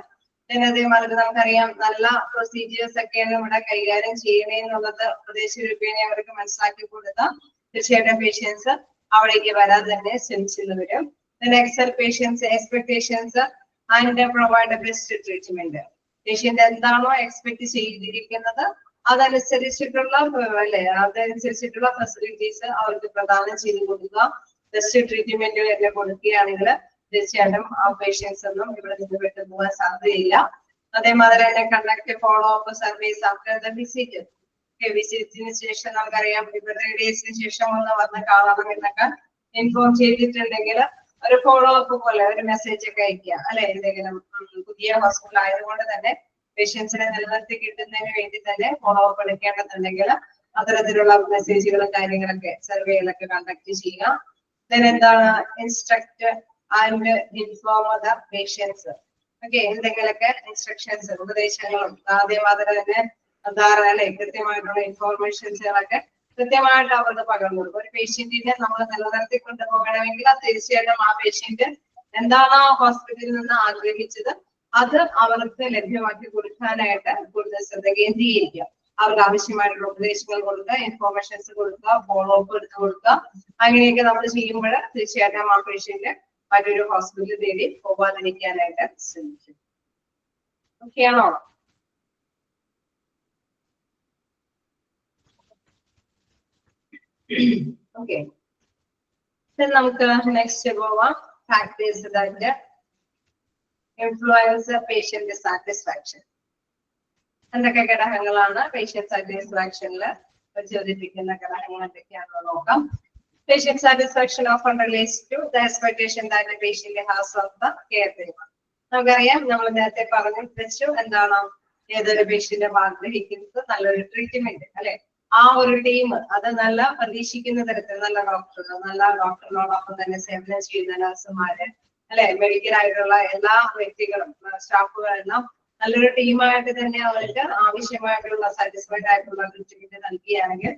അതേമാതിരി നമുക്കറിയാം നല്ല പ്രൊസീജിയേഴ്സ് ഒക്കെയാണ് ഇവിടെ കൈകാര്യം ചെയ്യണേന്നുള്ളത് ഉപദേശരൂപേണ അവർക്ക് മനസ്സിലാക്കി കൊടുത്താൽ തീർച്ചയായിട്ടും പേഷ്യൻസ് അവിടേക്ക് വരാൻ തന്നെ ശ്രമിച്ചു വരും. Excel patients expectations and provide best treatment. Patient എന്താണോ എക്സ്പെക്ട് ചെയ്തിരിക്കുന്നത് അതനുസരിച്ചിട്ടുള്ള അല്ലെ അതനുസരിച്ചിട്ടുള്ള ഫെസിലിറ്റീസ് അവർക്ക് പ്രദാനം ചെയ്ത് കൊടുക്കുക. ബെസ്റ്റ് ട്രീറ്റ്മെന്റ് തന്നെ കൊടുക്കുകയാണെങ്കിൽ തീർച്ചയായിട്ടും ആ പേഷ്യൻസ് ഒന്നും ഇവിടെ നിന്ന് വിട്ടുപോകാൻ സാധ്യതയില്ല. അതേമാതിരി തന്നെ conduct follow up service after the visit. വിസിറ്റിന് ശേഷം നമുക്കറിയാം ഇവരുടെ ഡേയ്സിന് ശേഷം ഒന്ന് വന്ന് കാണണം എന്നൊക്കെ ഇൻഫോം ചെയ്തിട്ടുണ്ടെങ്കിൽ ഒരു ഫോളോ അപ്പ് പോലെ ഒരു മെസ്സേജ് ഒക്കെ അയക്കുക അല്ലെ. എന്തെങ്കിലും പുതിയ ഹോസ്പിറ്റൽ ആയതുകൊണ്ട് തന്നെ പേഷ്യൻസിനെ നിലനിർത്തി കിട്ടുന്നതിന് വേണ്ടി തന്നെ ഫോളോ അപ്പ് എടുക്കേണ്ടതുണ്ടെങ്കിൽ അത്തരത്തിലുള്ള മെസ്സേജുകളും കാര്യങ്ങളൊക്കെ സർവേകളൊക്കെ കണ്ടക്ട് ചെയ്യുക. എന്താണ് instruct and inform the patients. Okay, എന്തെങ്കിലുമൊക്കെ ഇൻസ്ട്രക്ഷൻസ് ഉപദേശങ്ങളും അതേമാതിരി തന്നെ അല്ലെ കൃത്യമായിട്ടുള്ള ഇൻഫോർമേഷൻസുകളൊക്കെ കൃത്യമായിട്ട് അവർക്ക് പകർന്നു കൊടുക്കും. ഒരു പേഷ്യന്റിനെ നമ്മൾ നിലനിർത്തി കൊണ്ടുപോകണമെങ്കിൽ തീർച്ചയായിട്ടും ആ പേഷ്യന്റ് എന്താണോ ഹോസ്പിറ്റലിൽ നിന്ന് ആഗ്രഹിച്ചത് അത് അവർക്ക് ലഭ്യമാക്കി കൊടുക്കാനായിട്ട് കൂടുതൽ ശ്രദ്ധ കേന്ദ്രീകരിക്കുക. അവർക്ക് ആവശ്യമായിട്ടുള്ള ഉപദേശങ്ങൾ കൊടുക്കുക, ഇൻഫോർമേഷൻസ് കൊടുക്കുക, ഫോളോ അപ്പ് എടുത്ത് കൊടുക്കുക. അങ്ങനെയൊക്കെ നമ്മൾ ചെയ്യുമ്പോൾ തീർച്ചയായിട്ടും ആ പേഷ്യന്റ് മറ്റൊരു ഹോസ്പിറ്റലിൽ തേടി പോകാതിരിക്കാനായിട്ട് ശ്രമിക്കും. ഓക്കെ ആണോ? ഓക്കെ, നമുക്ക് നെക്സ്റ്റ് പോവാം. Factors that influence patient satisfaction. എന്തൊക്കെ ഘടകങ്ങളാണ് പേഷ്യന്റ് സാറ്റിസ്ഫാക്ഷനിൽ പ്രചോദിപ്പിക്കുന്ന ഘടകങ്ങൾ എന്തൊക്കെയാണെന്ന് നോക്കാം. Patient satisfaction often relates to the expectation that the patient has of the caretaker. നമുക്കറിയാം നമ്മൾ നേരത്തെ പറഞ്ഞു വെച്ചു എന്താണ് ഏതൊരു പേഷ്യന്റും ആഗ്രഹിക്കുന്നത് നല്ലൊരു ട്രീറ്റ്മെന്റ് അല്ലെ. ആ ഒരു ടീം അത് നല്ല പ്രതീക്ഷിക്കുന്ന തരത്തിൽ നല്ല ഡോക്ടറിനോടൊപ്പം തന്നെ സേവനം ചെയ്യുന്ന നഴ്സുമാര് അല്ലെ, മെഡിക്കൽ ആയിട്ടുള്ള എല്ലാ വ്യക്തികളും സ്റ്റാഫുകളെല്ലാം നല്ലൊരു ടീമായിട്ട് തന്നെ അവർക്ക് ആവശ്യമായിട്ടുള്ള സാറ്റിസ്ഫൈഡ് ആയിട്ടുള്ള ട്രീറ്റ്മെന്റ് നൽകുകയാണെങ്കിൽ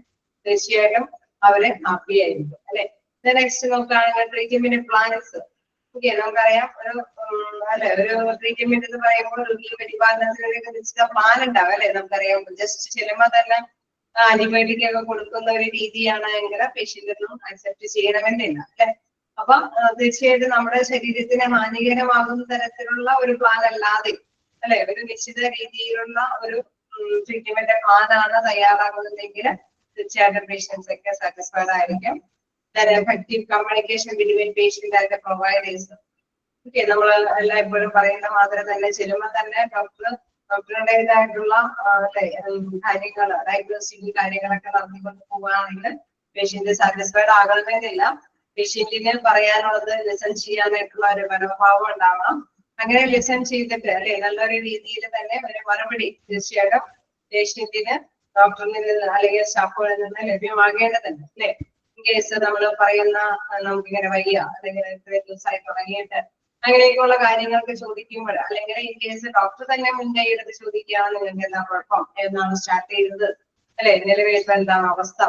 തീർച്ചയായിട്ടും അവര് ഹാപ്പി ആയിരിക്കും അല്ലെ. നെക്സ്റ്റ് നോക്കുകയാണെങ്കിൽ ട്രീറ്റ്മെന്റ് പ്ലാൻസ്. ഓക്കെ, നമുക്കറിയാം ഒരു ട്രീറ്റ്മെന്റ് എന്ന് പറയുമ്പോൾ പരിപാലനത്തിനൊക്കെ നിശ്ചിത പ്ലാൻ ഉണ്ടാവും അല്ലെ. നമുക്കറിയാം ജസ്റ്റ് ചെല്ലുമ്പോൾ തന്നെ ആന്റിബയോട്ടിക് ഒക്കെ കൊടുക്കുന്ന ഒരു രീതിയാണ് എങ്കിൽ പേഷ്യന്റിനും അക്സെപ്റ്റ് ചെയ്യണമെന്നില്ല അല്ലെ. അപ്പൊ തീർച്ചയായിട്ടും നമ്മുടെ ശരീരത്തിന് ഹാനികരമാകുന്ന തരത്തിലുള്ള ഒരു പ്ലാൻ അല്ലാതെ അല്ലെ ഒരു നിശ്ചിത രീതിയിലുള്ള ഒരു ട്രീറ്റ്മെന്റ് പ്ലാനാണ് തയ്യാറാകുന്നതെങ്കിൽ തീർച്ചയായിട്ടും പേഷ്യൻസ് ഒക്കെ സാറ്റിസ്ഫൈഡ് ആയിരിക്കും. Effective communication between patient and providers. Okay, നമ്മൾ എല്ലായ്പ്പോഴും പറയുന്ന മാത്രം തന്നെ ചെല്ലുമ്പോൾ തന്നെ ഡോക്ടറുടേതായിട്ടുള്ള കാര്യങ്ങൾ ഡയഗ്നോസ്റ്റിക് കാര്യങ്ങളൊക്കെ നടത്തിക്കൊണ്ട് പോവുകയാണെങ്കിൽ പേഷ്യന്റ് സാറ്റിസ്ഫൈഡ് ആകണമെന്നില്ല. പേഷ്യന്റിന് പറയാനുള്ളത് ലിസൺ ചെയ്യാനായിട്ടുള്ള ഒരു മനോഭാവം ഉണ്ടാവണം. അങ്ങനെ ലിസൺ ചെയ്തിട്ട് അല്ലെ നല്ലൊരു രീതിയിൽ തന്നെ ഒരു മറുപടി തീർച്ചയായിട്ടും പേഷ്യന്റിന് ഡോക്ടറിൽ നിന്ന് അല്ലെങ്കിൽ സ്റ്റാഫുകളിൽ നിന്ന് ലഭ്യമാകേണ്ടതുണ്ട് അല്ലെ. ഇൻ കേസ് നമ്മൾ പറയുന്ന നമുക്കിങ്ങനെ വയ്യ അല്ലെങ്കിൽ ഇത്രയും ദിവസമായി തുടങ്ങിയിട്ട് അങ്ങനെയൊക്കെയുള്ള കാര്യങ്ങൾക്ക് ചോദിക്കുമ്പോൾ അല്ലെങ്കിൽ ഇൻ കേസ് ഡോക്ടർ തന്നെ മുൻകൈ എടുത്ത് ചോദിക്കുകയാണ് നിങ്ങൾക്ക് എന്താ കുഴപ്പം, എന്നാണ് സ്റ്റാർട്ട് ചെയ്തത് അല്ലെ, നിലവിൽ ഇപ്പൊ എന്താണ് അവസ്ഥ,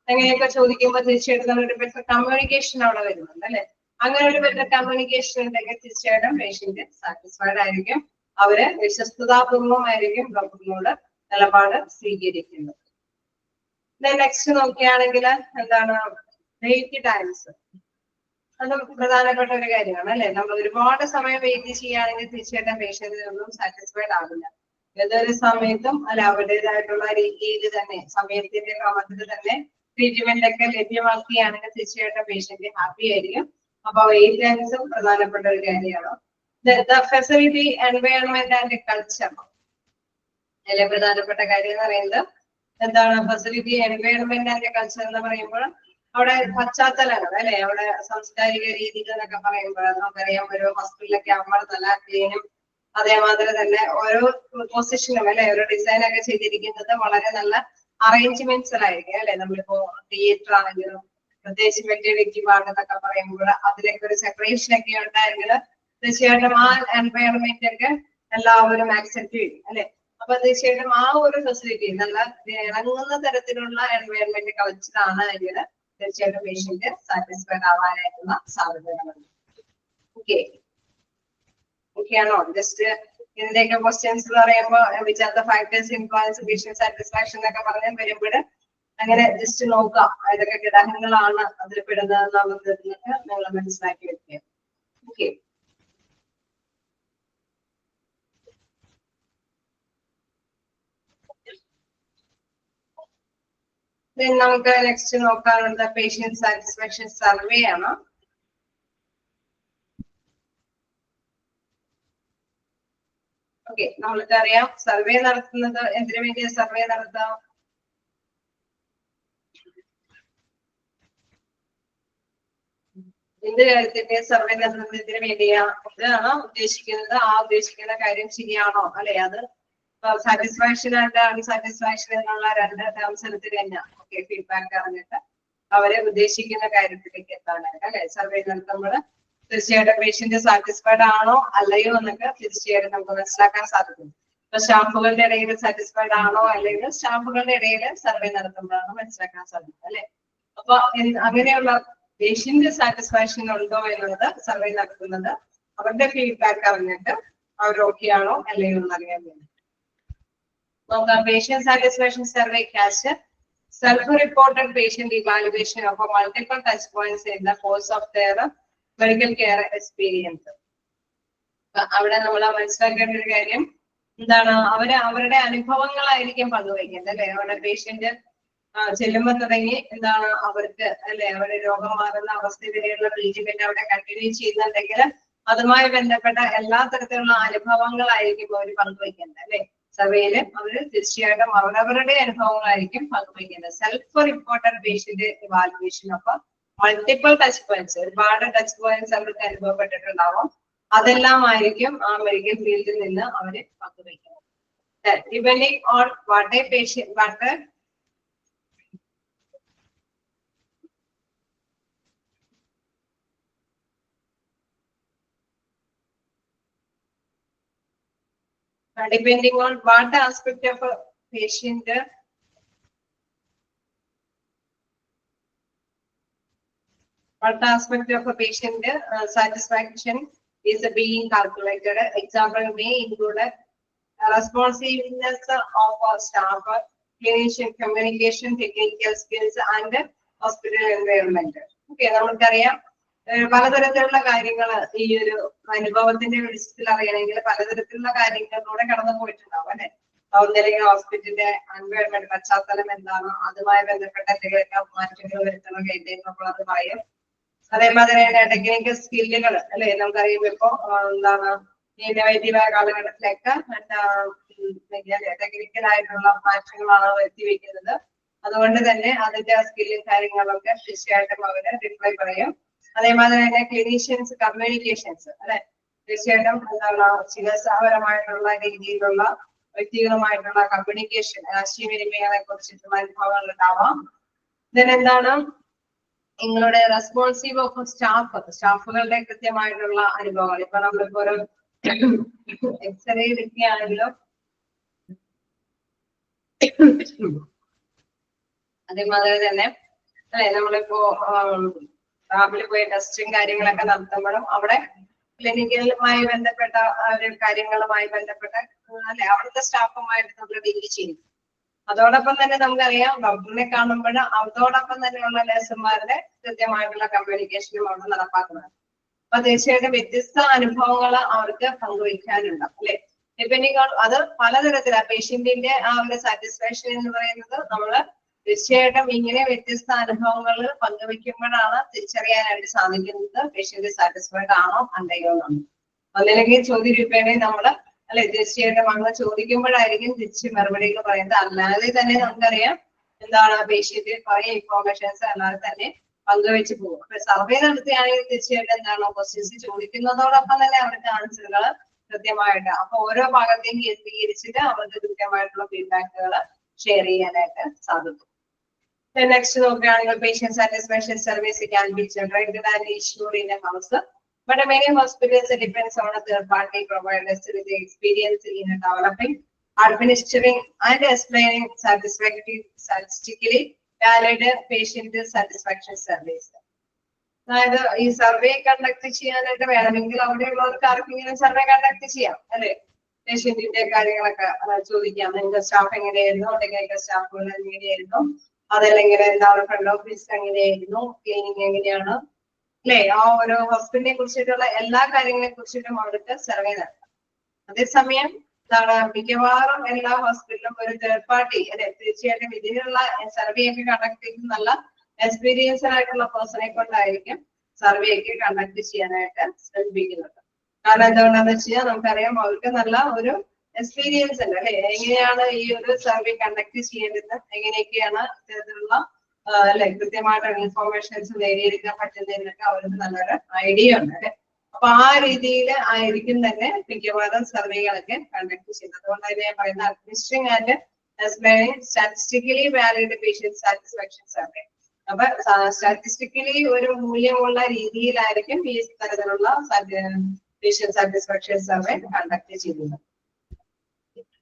അങ്ങനെയൊക്കെ ചോദിക്കുമ്പോൾ തീർച്ചയായിട്ടും നമ്മളൊരു ബെറ്റർ കമ്മ്യൂണിക്കേഷൻ അവിടെ വരുന്നുണ്ട് അല്ലെ. അങ്ങനെ ഒരു ബെറ്റർ കമ്മ്യൂണിക്കേഷൻ ഉണ്ടെങ്കിൽ തീർച്ചയായിട്ടും പേഷ്യന്റ് സാറ്റിസ്ഫൈഡ് ആയിരിക്കും. അവര് വിശ്വസ്തതാപൂർവമായിരിക്കും ഡോക്ടറിനോട് നിലപാട് സ്വീകരിക്കുന്നത്. നെക്സ്റ്റ് നോക്കുകയാണെങ്കിൽ എന്താണ് വെയിറ്റ് ടൈംസ്. അതും പ്രധാനപ്പെട്ട ഒരു കാര്യമാണ് അല്ലെ. നമ്മൾ ഒരുപാട് സമയം വെയിറ്റ് ചെയ്യുകയാണെങ്കിൽ തീർച്ചയായിട്ടും പേഷ്യന്റിനൊന്നും സാറ്റിസ്ഫൈഡ് ആവില്ല. ഏതൊരു സമയത്തും അല്ല അവരുടേതായിട്ടുള്ള രീതിയിൽ തന്നെ സമയത്തിന്റെ ക്രമത്തിൽ തന്നെ ട്രീറ്റ്മെന്റ് ഒക്കെ ലഭ്യമാക്കുകയാണെങ്കിൽ തീർച്ചയായിട്ടും പേഷ്യന്റ് ഹാപ്പി ആയിരിക്കും. അപ്പൊ വെയിറ്റ് ടൈംസും പ്രധാനപ്പെട്ട ഒരു കാര്യമാണ്. ഫെസിലിറ്റി എൻവയോൺമെന്റ് ആൻഡ് കൾച്ചർ അതിലെ പ്രധാനപ്പെട്ട കാര്യം എന്ന് പറയുന്നത് എന്താണ് ഫെസിലിറ്റി എൻവയോൺമെന്റ് ആൻഡ് കൾച്ചർ എന്ന് പറയുമ്പോൾ അവിടെ പശ്ചാത്തലങ്ങൾ അല്ലെ, അവിടെ സാംസ്കാരിക രീതികൾ എന്നൊക്കെ പറയുമ്പോൾ നമുക്കറിയാം ഒരു ഹോസ്പിറ്റലിലൊക്കെ ആകുമ്പോൾ നല്ല ക്ലീനും അതേമാതിരി തന്നെ ഓരോ പൊസിഷനും അല്ലെ ഓരോ ഡിസൈൻ ഒക്കെ ചെയ്തിരിക്കുന്നത് വളരെ നല്ല അറേഞ്ച്മെന്റ്സിലായിരിക്കും അല്ലെ. നമ്മളിപ്പോ തിയേറ്റർ ആണെങ്കിലും പ്രത്യേകിച്ച് മെറ്റേണിറ്റി വാർഡ് എന്നൊക്കെ പറയുമ്പോൾ അതിലൊക്കെ ഒരു സെപ്പറേഷൻ ഒക്കെ ഉണ്ടായെങ്കിൽ തീർച്ചയായിട്ടും ആ എൻവയോൺമെന്റ് ഒക്കെ എല്ലാവരും ആക്സെപ്റ്റ് ചെയ്യും അല്ലെ. അപ്പൊ തീർച്ചയായിട്ടും ആ ഒരു ഫെസിലിറ്റി നല്ല ഇണങ്ങുന്ന തരത്തിലുള്ള എൻവയോൺമെന്റ് കളിച്ചതാണ് എങ്കിൽ തീർച്ചയായിട്ടും പേഷ്യന്റ് സാറ്റിസ്ഫൈഡ് ആവാനായിട്ടുള്ള സാധ്യതകളുണ്ട്. ഓക്കെ ആണോ? ജസ്റ്റ് ഇതിന്റെയൊക്കെ ക്വസ്റ്റ്യൻസ് എന്ന് പറയുമ്പോൾ which are the factors influence patient satisfaction എന്നൊക്കെ പറഞ്ഞ് വരുമ്പോൾ അങ്ങനെ ജസ്റ്റ് നോക്കാം ഏതൊക്കെ ഘടകങ്ങളാണ് അതിൽ പെടുന്നത് എന്നുള്ളതൊക്കെ നിങ്ങൾ മനസ്സിലാക്കി വെക്കുക. ഓക്കെ, നമുക്ക് നെക്സ്റ്റ് നോക്കാനുള്ളത് പേഷ്യന്റ് സാറ്റിസ്ഫാക്ഷൻ സർവേ ആണ്. ഓക്കെ, നമ്മൾക്കറിയാം സർവേ നടത്തുന്നത് എന്തിനു വേണ്ടിയാ സർവേ നടത്താം? എന്ത് കാര്യത്തിന്റെ സർവേ നടത്തുന്നതിന് വേണ്ടിയാ? ഇതാണോ ഉദ്ദേശിക്കുന്നത്? ആ ഉദ്ദേശിക്കുന്ന കാര്യം ശരിയാണോ അല്ലെ? അത് സാറ്റിസ്ഫാക്ഷൻ ആൻഡ് അൺസാറ്റിസ്ഫാക്ഷൻ എന്നുള്ള രണ്ട് ടേംസ് എടുത്ത് കഴിഞ്ഞാൽ ഓക്കെ ഫീഡ്ബാക്ക് അറിഞ്ഞിട്ട് അവരെ ഉദ്ദേശിക്കുന്ന കാര്യത്തിലേക്ക് എത്താനായിട്ട് അല്ലെ സർവേ നടത്തുമ്പോൾ തീർച്ചയായിട്ടും പേഷ്യന്റ് സാറ്റിസ്ഫൈഡ് ആണോ അല്ലയോ എന്നൊക്കെ തീർച്ചയായിട്ടും നമുക്ക് മനസ്സിലാക്കാൻ സാധിക്കും. ഇപ്പൊ സ്റ്റാഫുകളുടെ ഇടയിൽ സാറ്റിസ്ഫൈഡ് ആണോ അല്ലെങ്കിൽ സ്റ്റാഫുകളുടെ ഇടയിൽ സർവേ നടത്തുമ്പോഴാണ് മനസ്സിലാക്കാൻ സാധിക്കും അല്ലെ. അപ്പൊ അങ്ങനെയുള്ള പേഷ്യന്റ് സാറ്റിസ്ഫാക്ഷൻ ഉണ്ടോ എന്നുള്ളത് സർവേ നടത്തുന്നത് അവരുടെ ഫീഡ്ബാക്ക് അറിഞ്ഞിട്ട് അവർ ഓക്കെ ആണോ അല്ലയോ എന്നറിയാൻ വേണ്ടി. നോക്കാം, patient satisfaction survey cast self-reported patient evaluation of multiple touch points in the course of their medical care experience. അവിടെ നമ്മൾ മനസ്സിലാക്കേണ്ട ഒരു കാര്യം എന്താണ്, അവരുടെ അനുഭവങ്ങളായിരിക്കും പങ്കുവയ്ക്കുന്നത് അല്ലെ. അവരുടെ പേഷ്യന്റ് ചെല്ലുമ്പോൾ തുടങ്ങി എന്താണ് അവർക്ക് അല്ലെ അവരുടെ രോഗം മാറുന്ന അവസ്ഥ വരെയുള്ള ട്രീറ്റ്മെന്റ് അവിടെ കണ്ടിന്യൂ ചെയ്യുന്നുണ്ടെങ്കിൽ അതുമായി ബന്ധപ്പെട്ട എല്ലാ തരത്തിലുള്ള അനുഭവങ്ങളായിരിക്കും അവർ പങ്കുവയ്ക്കുന്നത് അല്ലെ. സർവേയില് അവര് തീർച്ചയായിട്ടും അവരവരുടെ അനുഭവങ്ങളായിരിക്കും പങ്കുവയ്ക്കുന്നത്. Self reported patient evaluation of multiple touch points, ഒരുപാട് ടച്ച് പോയിന്റ്സ് അവർക്ക് അനുഭവപ്പെട്ടിട്ടുണ്ടാവും. അതെല്ലാം ആയിരിക്കും ആ മെഡിക്കൽ ഫീൽഡിൽ നിന്ന് അവര് പങ്കുവയ്ക്കുന്നത്. Depending on what A patient depending on what aspect of a patient satisfaction is being calculated. Example may include responsiveness of staff, clinician communication, technical skills and hospital environment. Okay, നമുക്കറിയാം പലതരത്തിലുള്ള കാര്യങ്ങൾ ഈ ഒരു അനുഭവത്തിന്റെ വെളിച്ചത്തിൽ അറിയണമെങ്കിൽ പലതരത്തിലുള്ള കാര്യങ്ങളിലൂടെ കടന്നു പോയിട്ടുണ്ടാവും അല്ലെ. ഒന്നില്ലെങ്കിൽ ഹോസ്പിറ്റലിന്റെ എൻവയോൺമെന്റ് പശ്ചാത്തലം എന്താണ്, അതുമായി ബന്ധപ്പെട്ട എന്തെങ്കിലുമൊക്കെ മാറ്റങ്ങൾ വരുത്തണം നമ്മൾ അത് പറയും. അതേമാതിരി തന്നെ ടെക്നിക്കൽ സ്കില്ലുകൾ അല്ലെ. നമുക്കറിയാം ഇപ്പൊ എന്താണ് വൈദ്യ കാലഘട്ടത്തിലൊക്കെ ടെക്നിക്കൽ ആയിട്ടുള്ള മാറ്റങ്ങളാണ് വരുത്തിവെക്കുന്നത്. അതുകൊണ്ട് തന്നെ അതിന്റെ സ്കില്ലും കാര്യങ്ങളൊക്കെ തീർച്ചയായിട്ടും അവര് റിപ്ലൈ പറയും. അതേമാതിരി തന്നെ ക്ലിനീഷ്യൻസ് കമ്മ്യൂണിക്കേഷൻസ് അല്ലെ. തീർച്ചയായിട്ടും എന്താണ് ചികിത്സാപരമായിട്ടുള്ള രീതിയിലുള്ള വ്യക്തികളുമായിട്ടുള്ള കമ്മ്യൂണിക്കേഷൻ ആശയവിനിമയങ്ങളെ കുറിച്ചിട്ടുള്ള അനുഭവങ്ങൾ ഉണ്ടാവാം. എന്താണ് നിങ്ങളുടെ റെസ്പോൺസീവ് ഓഫ് സ്റ്റാഫുകളുടെ കൃത്യമായിട്ടുള്ള അനുഭവങ്ങൾ. ഇപ്പൊ നമ്മളിപ്പോ ഒരു എക്സ്റേ എടുക്കുകയാണെങ്കിലും അതേമാതിരി തന്നെ അല്ലെ നമ്മളിപ്പോ ലാബിൽ പോയി ടെസ്റ്റും കാര്യങ്ങളൊക്കെ നടത്തുമ്പോഴും അവിടെ ക്ലിനിക്കലുമായി ബന്ധപ്പെട്ട ഒരു കാര്യങ്ങളുമായി ബന്ധപ്പെട്ട അല്ലെ അവിടുത്തെ സ്റ്റാഫുമായിട്ട് നമ്മൾ ഡീൽ ചെയ്യും. അതോടൊപ്പം തന്നെ നമുക്കറിയാം ഡോക്ടറിനെ കാണുമ്പോൾ അതോടൊപ്പം തന്നെയുള്ള നഴ്സുമാരുടെ കൃത്യമായിട്ടുള്ള കമ്മ്യൂണിക്കേഷനും അവിടെ നടപ്പാക്കുന്നത്. അപ്പൊ തീർച്ചയായിട്ടും വ്യത്യസ്ത അനുഭവങ്ങൾ അവർക്ക് പങ്കുവയ്ക്കാനുണ്ടാവും അല്ലെ. ഡിപ്പെൻഡിങ് ഓൺ അത് പലതരത്തില പേഷ്യന്റിന്റെ ആ ഒരു സാറ്റിസ്ഫാക്ഷൻ എന്ന് പറയുന്നത് നമ്മള് തീർച്ചയായിട്ടും ഇങ്ങനെ വ്യത്യസ്ത അനുഭവങ്ങൾ പങ്കുവെക്കുമ്പോഴാണ് തിരിച്ചറിയാനായിട്ട് സാധിക്കുന്നത് പേഷ്യന്റ് സാറ്റിസ്ഫൈഡ് ആണോ അല്ലയോ എന്നാണ്. ഒന്നില്ലെങ്കിൽ ചോദ്യരൂപേണ നമ്മള് അല്ലെ തീർച്ചയായിട്ടും അങ്ങനെ ചോദിക്കുമ്പോഴായിരിക്കും തിരിച്ച് മറുപടികൾ പറയുന്നത്. അല്ലാതെ തന്നെ നമുക്കറിയാം എന്താണ് പേഷ്യന്റ് കുറെ ഇൻഫോർമേഷൻസ് അല്ലാതെ തന്നെ പങ്കുവെച്ച് പോകും. അപ്പൊ സർവേ നടത്തുകയാണെങ്കിൽ തീർച്ചയായിട്ടും എന്താണ് ക്വസ്റ്റ്യൻസ് ചോദിക്കുന്നതോടൊപ്പം തന്നെ അവർക്ക് ആൻസറുകൾ കൃത്യമായിട്ട് അപ്പൊ ഓരോ ഭാഗത്തെയും കേന്ദ്രീകരിച്ചിട്ട് അവർക്ക് കൃത്യമായിട്ടുള്ള ഫീഡ്ബാക്കുകൾ ഷെയർ ചെയ്യാനായിട്ട് സാധിക്കും. നെക്സ്റ്റ് നോക്കുകയാണെങ്കിൽ patient satisfaction surveys can be generated and issued in a house, but many hospitals depends on a third party providers with the experience in developing, administering and explaining statistically valid patient satisfaction surveys. അതായത് ഈ survey conduct ചെയ്യാനായിട്ട് വേണമെങ്കിൽ അവിടെയുള്ളവർക്ക് ആർക്കെങ്കിലും survey conduct ചെയ്യാം അല്ലെ. പേഷ്യന്റിന്റെ കാര്യങ്ങളൊക്കെ ചോദിക്കാം. നിങ്ങൾക്ക് സ്റ്റാഫ് എങ്ങനെയായിരുന്നു, ടെക്നിക്കൽ സ്റ്റാഫുകൾ എങ്ങനെയായിരുന്നു, അതല്ലെങ്കിൽ എന്താണ് ഫ്രണ്ട് ഓഫീസ് എങ്ങനെയായിരുന്നു, ക്ലീനിങ് എങ്ങനെയാണ് അല്ലെ. ആ ഓരോ ഹോസ്പിറ്റലിനെ കുറിച്ചിട്ടുള്ള എല്ലാ കാര്യങ്ങളെ കുറിച്ചിട്ടും അവർക്ക് സർവേ നടത്താം. അതേസമയം എന്താണ് മിക്കവാറും എല്ലാ ഹോസ്പിറ്റലും ഒരു തേർഡ് പാർട്ടി അല്ലെ തീർച്ചയായിട്ടും ഇതിനുള്ള സർവേ ഒക്കെ കണ്ടക്ട് ചെയ്യുന്ന നല്ല എക്സ്പീരിയൻസ്ഡ് ആയിട്ടുള്ള പേഴ്സണെ കൊണ്ടായിരിക്കും സർവേ ഒക്കെ കണ്ടക്ട് ചെയ്യാനായിട്ട് ശ്രമിപ്പിക്കുന്നത്. കാരണം എന്തുകൊണ്ടാന്ന് വെച്ച് കഴിഞ്ഞാൽ നമുക്കറിയാം അവർക്ക് നല്ല ഒരു എക്സ്പീരിയൻസ് ഉണ്ട് അല്ലെ. എങ്ങനെയാണ് ഈ ഒരു സർവേ കണ്ടക്ട് ചെയ്യേണ്ടത്, എങ്ങനെയൊക്കെയാണ് ഇത്തരത്തിലുള്ള അല്ലെ കൃത്യമായിട്ടുള്ള ഇൻഫോർമേഷൻസ് നേടിയെടുക്കാൻ പറ്റുന്നതിനൊക്കെ അവർക്ക് നല്ലൊരു ഐഡിയ ഉണ്ട് അല്ലെ. അപ്പൊ ആ രീതിയിൽ ആയിരിക്കും തന്നെ മിക്കവാറും സർവേകളൊക്കെ കണ്ടക്ട് ചെയ്യുന്നത്. അതുകൊണ്ട് തന്നെ ഞാൻ പറയുന്ന administering and statistically valid patient satisfaction survey. അപ്പൊ സ്റ്റാറ്റിസ്റ്റിക്കലി ഒരു മൂല്യമുള്ള രീതിയിലായിരിക്കും ഈ തരത്തിലുള്ള patient satisfaction survey conduct ചെയ്യുന്നത്.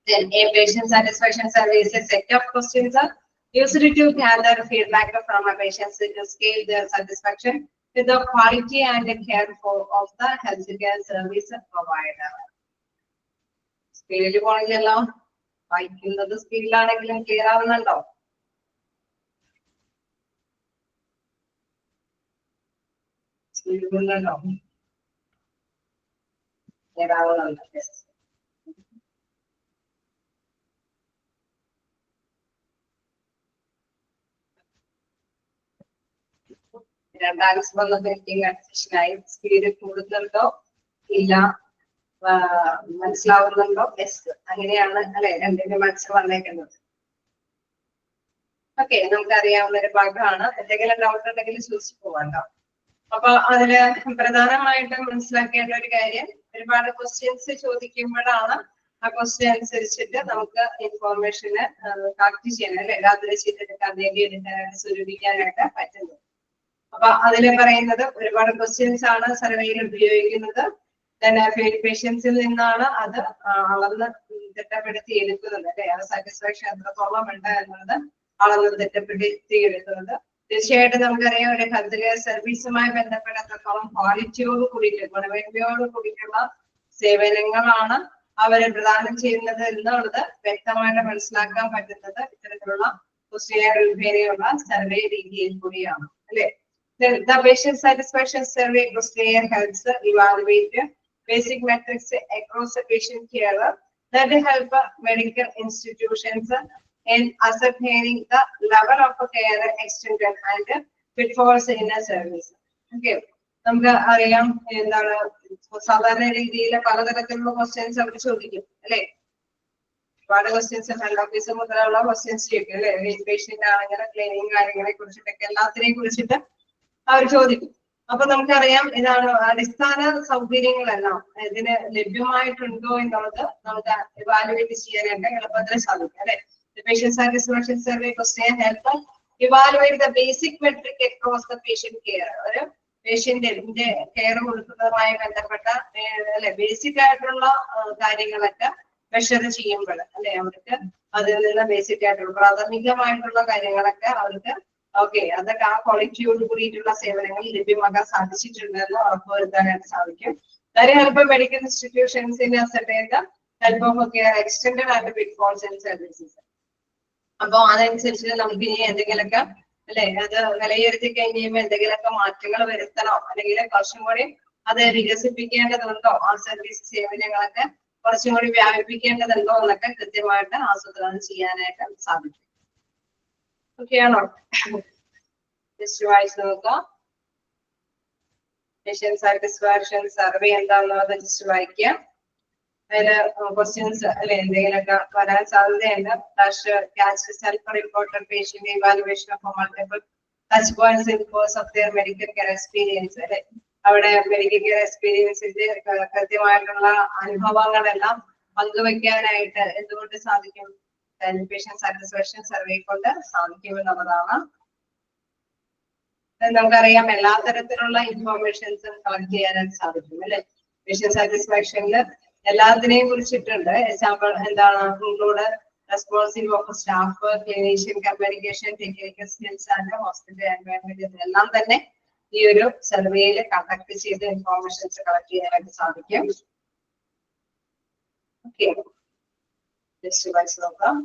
Then a patient satisfaction survey is a set of questions used to gather feedback from a patient to scale their satisfaction with the quality and care of the healthcare service provider. സ്പീഡിൽ പോണെങ്കിലല്ലോ വായിക്കുന്നത് സ്പീഡിലാണെങ്കിലും clear ആവുന്നുണ്ടോ? സ്പീഡിലുണ്ടോ? Clear ആവുന്നുണ്ട്. രണ്ടാം കൺഫ്യൂഷനായി speed കൂടുന്നുണ്ടോ ഇല്ല മനസ്സിലാവുന്നുണ്ടോ? Yes അങ്ങനെയാണ് അല്ലെ രണ്ടിന്റെ മനസ്സിൽ വന്നേക്കുന്നത്. ഓക്കെ നമുക്കറിയാവുന്ന ഒരു ഭാഗമാണ്. എന്തെങ്കിലും ഡൗട്ട് ഉണ്ടെങ്കിൽ ചോദിച്ചു പോവാണ്ടോ. അപ്പൊ അതില് പ്രധാനമായിട്ടും മനസ്സിലാക്കേണ്ട ഒരു കാര്യം ഒരുപാട് ക്വസ്റ്റ്യൻസ് ചോദിക്കുമ്പോഴാണ് ആ ക്വസ്റ്റ്യൻ അനുസരിച്ചിട്ട് നമുക്ക് ഇൻഫോർമേഷന് കളക്ട് ചെയ്യാൻ അല്ലെ രാത്രി ചെയ്തെടുക്കാൻ നേടിയെടുക്കാനായിട്ട് സ്വരൂപിക്കാനായിട്ട് പറ്റുന്നത്. അപ്പൊ അതിൽ പറയുന്നത് ഒരുപാട് ക്വസ്റ്റ്യൻസ് ആണ് സർവേയിൽ ഉപയോഗിക്കുന്നത്. പേഷ്യൻസിൽ നിന്നാണ് അത് അളന്ന് തിട്ടപ്പെടുത്തി എടുക്കുന്നത് അല്ലെ. ആ സാറ്റിസ്ഫാക്ഷൻ എത്രത്തോളം ഉണ്ട് എന്നുള്ളത് അളന്ന് തിട്ടപ്പെടുത്തി എടുക്കുന്നത്. തീർച്ചയായിട്ടും നമുക്കറിയാം ഒരു ഹെൽത്ത് കെയർ സർവീസുമായി ബന്ധപ്പെട്ട എത്രത്തോളം ക്വാളിറ്റിയോട് കൂടിയിട്ട് ഗുണമേന്മയോട് കൂടിയിട്ടുള്ള സേവനങ്ങളാണ് അവരെ പ്രദാനം ചെയ്യുന്നത് എന്നുള്ളത് വ്യക്തമായിട്ട് മനസ്സിലാക്കാൻ പറ്റുന്നത് ഇത്തരത്തിലുള്ള ക്വസ്റ്റ്യനെയുള്ള സർവേ രീതിയിൽ കൂടിയാണ് അല്ലെ. The patient satisfaction survey questionnaire helps evaluate basic metrics across the patient care that help medical institutions in ascertaining the level of care extended and pitfalls in a service. Okay. നമുക്ക് അറിയാം എന്താണ് സാധാരണ രീതിയിൽ പലതരത്തിലുള്ള questions അവർ ചോദിക്കും അല്ലെ. ഒരുപാട് questions front office മുതലുള്ള ക്വസ്റ്റ്യൻസ് ചോദിക്കും അല്ലെ. പേഷ്യന്റ് ആണെങ്കിൽ ക്ലീനിങ് കാര്യങ്ങളെ കുറിച്ചിട്ടൊക്കെ എല്ലാത്തിനെയും കുറിച്ചിട്ട് അവർ ചോദിക്കും. അപ്പൊ നമുക്കറിയാം ഇതാണ് അടിസ്ഥാന സൗകര്യങ്ങളെല്ലാം ഇതിന് ലഭ്യമായിട്ടുണ്ടോ എന്നുള്ളത് നമുക്ക് ഇവാലുവേറ്റ് ചെയ്യാനായിട്ട് എളുപ്പത്തിൽ സാധിക്കും അല്ലെ. Patient satisfaction survey question help evaluate the basic metric across the patient care. ഒരു പേഷ്യന്റിന്റെ കെയർ കൊടുക്കുന്നതുമായി ബന്ധപ്പെട്ട അല്ലെ ബേസിക് ആയിട്ടുള്ള കാര്യങ്ങളൊക്കെ മെഷർ ചെയ്യുമ്പോൾ അല്ലെ അവർക്ക് അതിൽ നിന്ന് ബേസിക് ആയിട്ടുള്ള പ്രാഥമികമായിട്ടുള്ള കാര്യങ്ങളൊക്കെ അവർക്ക് ഓക്കെ, അതൊക്കെ ആ ക്വാളിറ്റിയോട് കൂടിയിട്ടുള്ള സേവനങ്ങൾ ലഭ്യമാക്കാൻ സാധിച്ചിട്ടുണ്ടെന്ന് ഉറപ്പുവരുത്താനായിട്ട് സാധിക്കും. That help medical institutions in ascertain the help of care extended and big calls and services. അപ്പൊ അതനുസരിച്ച് നമുക്ക് ഇനി എന്തെങ്കിലുമൊക്കെ അല്ലെ അത് വിലയിരുത്തി കഴിഞ്ഞുമ്പോൾ എന്തെങ്കിലുമൊക്കെ മാറ്റങ്ങൾ വരുത്തണോ അല്ലെങ്കിൽ കുറച്ചും കൂടി അത് വികസിപ്പിക്കേണ്ടതുണ്ടോ, ആ സർവീസ് സേവനങ്ങളൊക്കെ കുറച്ചും കൂടി വ്യാപിപ്പിക്കേണ്ടതുണ്ടോ എന്നൊക്കെ കൃത്യമായിട്ട് ആസൂത്രണം ചെയ്യാനായിട്ട് സാധിക്കും. ഓക്കെ ആണോ? ജസ്റ്റ് വായിച്ചു നോക്കാം. പേഷ്യന്റ് സാറ്റിസ്ഫാക്ഷൻ സർവേ എന്താണെന്നുള്ളത് ജസ്റ്റ് വായിക്കുക. അതില് ക്വസ്റ്റ്യൻസ് അല്ലെ എന്തെങ്കിലുമൊക്കെ വരാൻ സാധ്യതയുണ്ട്. Self reported patient evaluation of multiple touch points in course of their medical care experience. അല്ലെ അവിടെ മെഡിക്കൽ കെയർ എക്സ്പീരിയൻസിന്റെ കൃത്യമായിട്ടുള്ള അനുഭവങ്ങളെല്ലാം പങ്കുവെക്കാനായിട്ട് എന്തുകൊണ്ട് സാധിക്കും? പേഷ്യന്റ് സാറ്റിസ്ഫാക്ഷൻ സർവേ കൊണ്ട് സാധിക്കും എന്നുള്ളതാണ്. നമുക്കറിയാം എല്ലാ തരത്തിലുള്ള ഇൻഫോർമേഷൻസും കളക്ട് ചെയ്യാനായിട്ട് സാധിക്കും അല്ലെ. പേഷ്യന്റ് സാറ്റിസ്ഫാക്ഷനിൽ എല്ലാത്തിനെയും കുറിച്ചിട്ടുണ്ട്. എക്സാമ്പിൾ എന്താണ്? Include responsive of staff, clinician communication, technical skills and hospital environment, ഇതെല്ലാം തന്നെ ഈ ഒരു സർവേയിൽ കണ്ടക്ട് ചെയ്ത് ഇൻഫോർമേഷൻസ് കളക്ട് ചെയ്യാനായിട്ട് സാധിക്കും. ഓക്കെ, ജസ്റ്റ് വായിച്ച് നോക്കാം.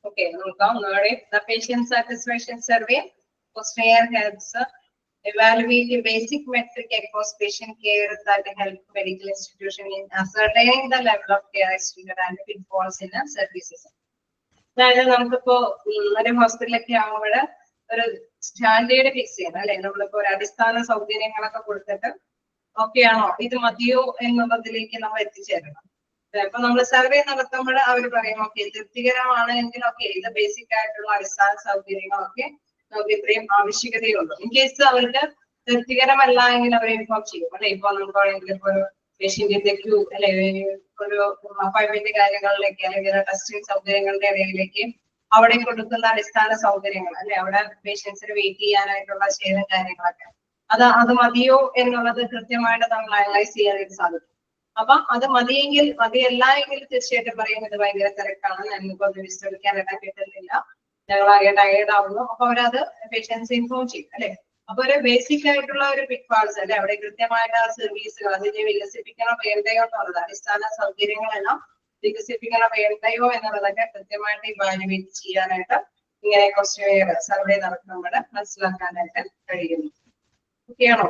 Okay, the patient satisfaction survey questionnaire helps evaluate a basic metric across patient care that help medical institution in ascertaining the level of care extended and pitfalls in services. അതായത് നമുക്കിപ്പോ ഒരു ഹോസ്പിറ്റലൊക്കെ ആകുമ്പോൾ ഒരു standard fix ചെയ്യണം അല്ലെ. നമ്മളിപ്പോ ഒരു അടിസ്ഥാന സൗകര്യങ്ങളൊക്കെ കൊടുത്തിട്ട് ഓക്കെയാണോ ഇത് മതിയോ എന്നുള്ളതിലേക്ക് നമ്മൾ എത്തിച്ചേരണം. അപ്പൊ നമ്മൾ സർവേ നടത്തുമ്പോൾ അവർ പറയും ഓക്കെ തൃപ്തികരമാണ് എങ്കിൽ ഓക്കെ ഇത് ബേസിക് ആയിട്ടുള്ള അടിസ്ഥാന സൗകര്യങ്ങളൊക്കെ നമുക്ക് ഇത്രയും ആവശ്യകതയുള്ളൂ. ഇൻ കേസ് അവർക്ക് തൃപ്തികരമല്ല എങ്കിൽ അവർ ഇൻഫോം ചെയ്യും അല്ലെ. ഇപ്പൊ നമുക്കാണെങ്കിൽ ഇപ്പൊ ഒരു പേഷ്യന്റിന്റെ ക്യൂ അല്ലെ ഒരു അപ്പോയിന്റ്മെന്റ് കാര്യങ്ങളിലേക്ക് അല്ലെങ്കിൽ ടെസ്റ്റിംഗ് സൗകര്യങ്ങളുടെ ഇടയിലേക്ക് അവിടെ കൊടുക്കുന്ന അടിസ്ഥാന സൗകര്യങ്ങൾ അല്ലെ, അവിടെ പേഷ്യൻസിന് വെയിറ്റ് ചെയ്യാനായിട്ടുള്ള ഷെയറും കാര്യങ്ങളൊക്കെ അത് മതിയോ എന്നുള്ളത് കൃത്യമായിട്ട് നമ്മൾ അനലൈസ് ചെയ്യാനായിട്ട് സാധിക്കും. അപ്പൊ അത് മതിയെങ്കിൽ മതിയല്ല എങ്കിൽ തീർച്ചയായിട്ടും പറയും ഇത് ഭയങ്കര തിരക്കാണ്, ഞങ്ങൾക്കൊന്നും വിശ്രമിക്കാനായിട്ട് കിട്ടുന്നില്ല, ഞങ്ങൾ ആകെ ടയേർഡ് ആവുന്നു. അപ്പൊ അവരത് പേഷ്യൻസ് ഇൻഫോം ചെയ്യും അല്ലെ. അപ്പൊ ഒരു ബേസിക് ആയിട്ടുള്ള ഒരു പിറ്റ്ഫാൾസ് അല്ലെ, അവിടെ കൃത്യമായിട്ട് ആ സർവീസുകൾ അതിനെ വികസിപ്പിക്കണോ വേണ്ടയോ എന്നുള്ളത് അടിസ്ഥാന സൗകര്യങ്ങളെല്ലാം വികസിപ്പിക്കണോ വേണ്ടയോ എന്നുള്ളതൊക്കെ കൃത്യമായിട്ട് ഇവാലുവേറ്റ് ചെയ്യാനായിട്ട് ഇങ്ങനെ ക്വസ്റ്റ്യൻ സർവേ നടത്തുമ്പോൾ മനസ്സിലാക്കാനായിട്ട് കഴിയുന്നു. ഓക്കെയാണോ?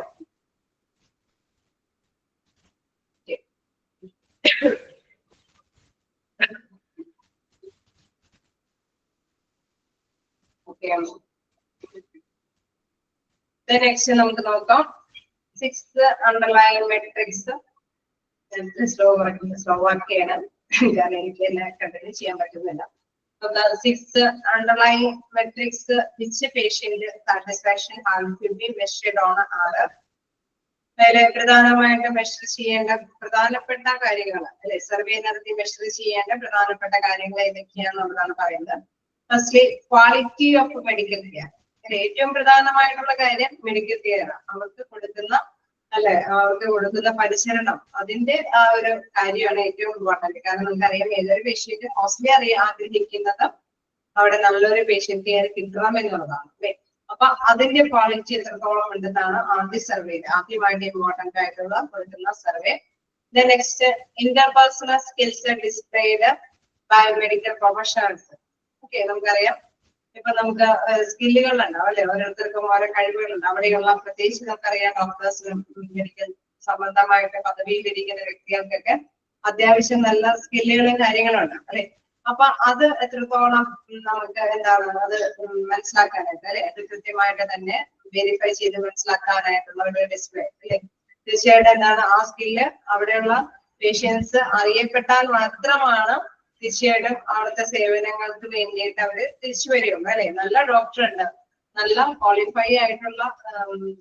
ഓക്കെയാണോ? നെക്സ്റ്റ് നമുക്ക് നോക്കാം 6th അണ്ടർലൈൻ മെട്രിക്സ്. സ്ലോ ആക്കിയാണ് കാരണം എനിക്ക് എല്ലാം കണ്ടിന്യൂ ചെയ്യാൻ പറ്റുന്നില്ല. 6th underline matrix which patient satisfaction have be measured on ആണ്. അതിലെ പ്രധാനമായിട്ട് മെഷർ ചെയ്യേണ്ട പ്രധാനപ്പെട്ട കാര്യങ്ങൾ അല്ലെ, സർവേ നടത്തി മെഷർ ചെയ്യേണ്ട പ്രധാനപ്പെട്ട കാര്യങ്ങൾ ഏതൊക്കെയാണെന്നുള്ളതാണ് പറയുന്നത്. Firstly quality of medical care. ഏറ്റവും പ്രധാനമായിട്ടുള്ള കാര്യം മെഡിക്കൽ കെയർ ആണ്. അവർക്ക് കൊടുക്കുന്ന പരിചരണം, അതിന്റെ ആ ഒരു കാര്യമാണ് ഏറ്റവും ഇമ്പോർട്ടന്റ്. കാരണം നമുക്കറിയാം ഏതൊരു പേഷ്യന്റ് മോസ്റ്റ്ലി ആഗ്രഹിക്കുന്നത് അവിടെ നല്ലൊരു പേഷ്യന്റ് കെയർ കിട്ടണം എന്നുള്ളതാണ് അല്ലെ. അപ്പൊ അതിന്റെ ക്വാളിറ്റി എത്രത്തോളം ഉണ്ടെന്നാണ് ആദ്യ സർവേ, ആദ്യമായിട്ട് ഇമ്പോർട്ടന്റ് ആയിട്ടുള്ള കൊടുക്കുന്ന survey. Next interpersonal skills displayed by medical professionals. Okay, നമുക്കറിയാം ഇപ്പൊ നമുക്ക് സ്കില്ലുകൾ ഉണ്ടാവും അല്ലെ, ഓരോരുത്തർക്കും ഓരോ കഴിവുകളുണ്ട്. അവിടെയുള്ള പ്രത്യേകിച്ച് നമുക്കറിയാം ഡോക്ടേഴ്സിനും മെഡിക്കൽ സംബന്ധമായിട്ട് പദവിയിലിരിക്കുന്ന വ്യക്തികൾക്കൊക്കെ അത്യാവശ്യം നല്ല സ്കില്ലുകളും കാര്യങ്ങളും ഉണ്ട് അല്ലെ. അപ്പൊ അത് എത്രത്തോളം നമുക്ക് എന്താണ് അത് മനസ്സിലാക്കാനായിട്ട് അല്ലെ, അത് കൃത്യമായിട്ട് തന്നെ വെരിഫൈ ചെയ്ത് മനസ്സിലാക്കാനായിട്ടുള്ള ഒരു ഡിസ്പ്ലേ അല്ലെ. തീർച്ചയായിട്ടും എന്താണ് ആ സ്കില്ല് അവിടെയുള്ള പേഷ്യൻസ് അറിയപ്പെട്ടാൽ മാത്രമാണ് തീർച്ചയായിട്ടും അവിടുത്തെ സേവനങ്ങൾക്ക് വേണ്ടിയിട്ട് അവര് തിരിച്ചു വരികയുള്ളൂ അല്ലെ. നല്ല ഡോക്ടർ ഉണ്ട്, നല്ല ക്വാളിഫൈ ആയിട്ടുള്ള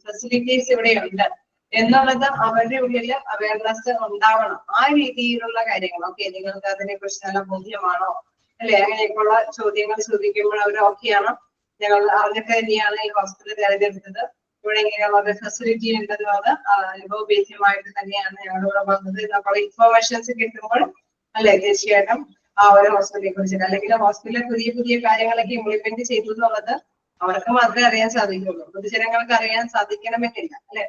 ഫെസിലിറ്റീസ് ഇവിടെയുണ്ട് എന്നുള്ളത് അവരുടെ ഉള്ളിൽ അവയർനെസ് ഉണ്ടാവണം. ആ രീതിയിലുള്ള കാര്യങ്ങൾ. ഓക്കെ, നിങ്ങൾക്ക് അതിനെ കുറിച്ച് നല്ല ബോധ്യമാണോ അല്ലെ, അങ്ങനെയൊക്കെയുള്ള ചോദ്യങ്ങൾ ചോദിക്കുമ്പോൾ അവർ ഓക്കെയാണോ, ഞങ്ങൾ അറിഞ്ഞിട്ട് തന്നെയാണ് ഈ ഹോസ്പിറ്റൽ തിരഞ്ഞെടുത്തത്, ഇവിടെ ഇങ്ങനെയുള്ള ഫെസിലിറ്റി ഉണ്ടെന്നും അത് അനുഭവവേദ്യമായിട്ട് തന്നെയാണ് ഞങ്ങളിവിടെ വന്നത് എന്നുള്ള ഇൻഫോർമേഷൻസ് കിട്ടുമ്പോൾ അല്ലെ തീർച്ചയായിട്ടും ആ ഒരു ഹോസ്പിറ്റലിനെ കുറിച്ചിട്ട് അല്ലെങ്കിൽ ഹോസ്പിറ്റലിൽ പുതിയ പുതിയ കാര്യങ്ങളൊക്കെ ഇംപ്ലിമെന്റ് ചെയ്തു എന്നുള്ളത് അവർക്ക് മാത്രമേ അറിയാൻ സാധിക്കുള്ളൂ, പൊതുജനങ്ങൾക്ക് അറിയാൻ സാധിക്കണമെന്നില്ല അല്ലെ.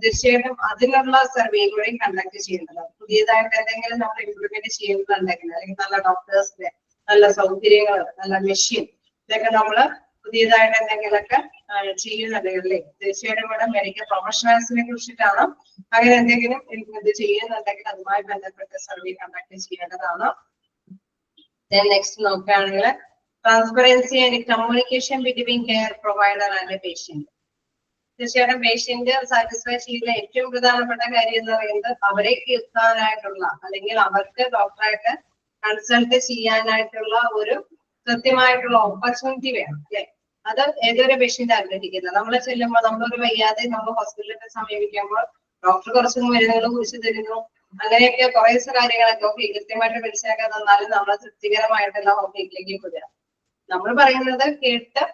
തീർച്ചയായിട്ടും അതിനുള്ള സർവേ കൂടെയും കണ്ടക്ട് ചെയ്യുന്നത്. പുതിയതായിട്ട് എന്തെങ്കിലും നമ്മൾ ഇംപ്ലിമെന്റ് ചെയ്യുന്നുണ്ടെങ്കിൽ അല്ലെങ്കിൽ നല്ല ഡോക്ടേഴ്സിന്റെ നല്ല സൗകര്യങ്ങൾ, നല്ല മെഷീൻ, ഇതൊക്കെ നമ്മള് പുതിയതായിട്ട് എന്തെങ്കിലുമൊക്കെ ചെയ്യുന്നുണ്ടെങ്കിൽ അല്ലേ തീർച്ചയായിട്ടും ഇവിടെ മെഡിക്കൽ പ്രൊഫഷണൽസിനെ കുറിച്ചിട്ടാണ്. അങ്ങനെ എന്തെങ്കിലും ഇത് ചെയ്യുന്നുണ്ടെങ്കിൽ അതുമായി ബന്ധപ്പെട്ട സർവേ കണ്ടക്ട് ചെയ്യേണ്ടതാണ്. നെക്സ്റ്റ് നോക്കുകയാണെങ്കിൽ transparency and communication between care provider and patient. തീർച്ചയായിട്ടും പേഷ്യന്റ് സാറ്റിസ്ഫൈ ചെയ്യുന്ന ഏറ്റവും പ്രധാനപ്പെട്ട കാര്യം എന്ന് പറയുന്നത് അവരെ കേൾക്കാനായിട്ടുള്ള അല്ലെങ്കിൽ അവർക്ക് ഡോക്ടറായിട്ട് കൺസൾട്ട് ചെയ്യാനായിട്ടുള്ള ഒരു കൃത്യമായിട്ടുള്ള ഓപ്പർച്യൂണിറ്റി വേണം അല്ലെ. അത് ഏതൊരു പേഷ്യന്റ് ആഗ്രഹിക്കുന്നത്. നമ്മൾ ചെല്ലുമ്പോൾ നമ്മളൊരു വയ്യാതെ നമ്മൾ ഹോസ്പിറ്റലിൽ സമീപിക്കുമ്പോൾ ഡോക്ടർ കുറച്ച് മരുന്നുകൾ കുറിച്ച് തരുന്നു, അങ്ങനെയൊക്കെ കുറെ കാര്യങ്ങളൊക്കെ ഓക്കെ കൃത്യമായിട്ട് മനസ്സിലാക്കാൻ തന്നാലും നമ്മൾ തൃപ്തികരമായിട്ടുള്ള ഹോസ്പിറ്റലിലേക്ക് പോവുക. നമ്മൾ പറയുന്നത് കേട്ട്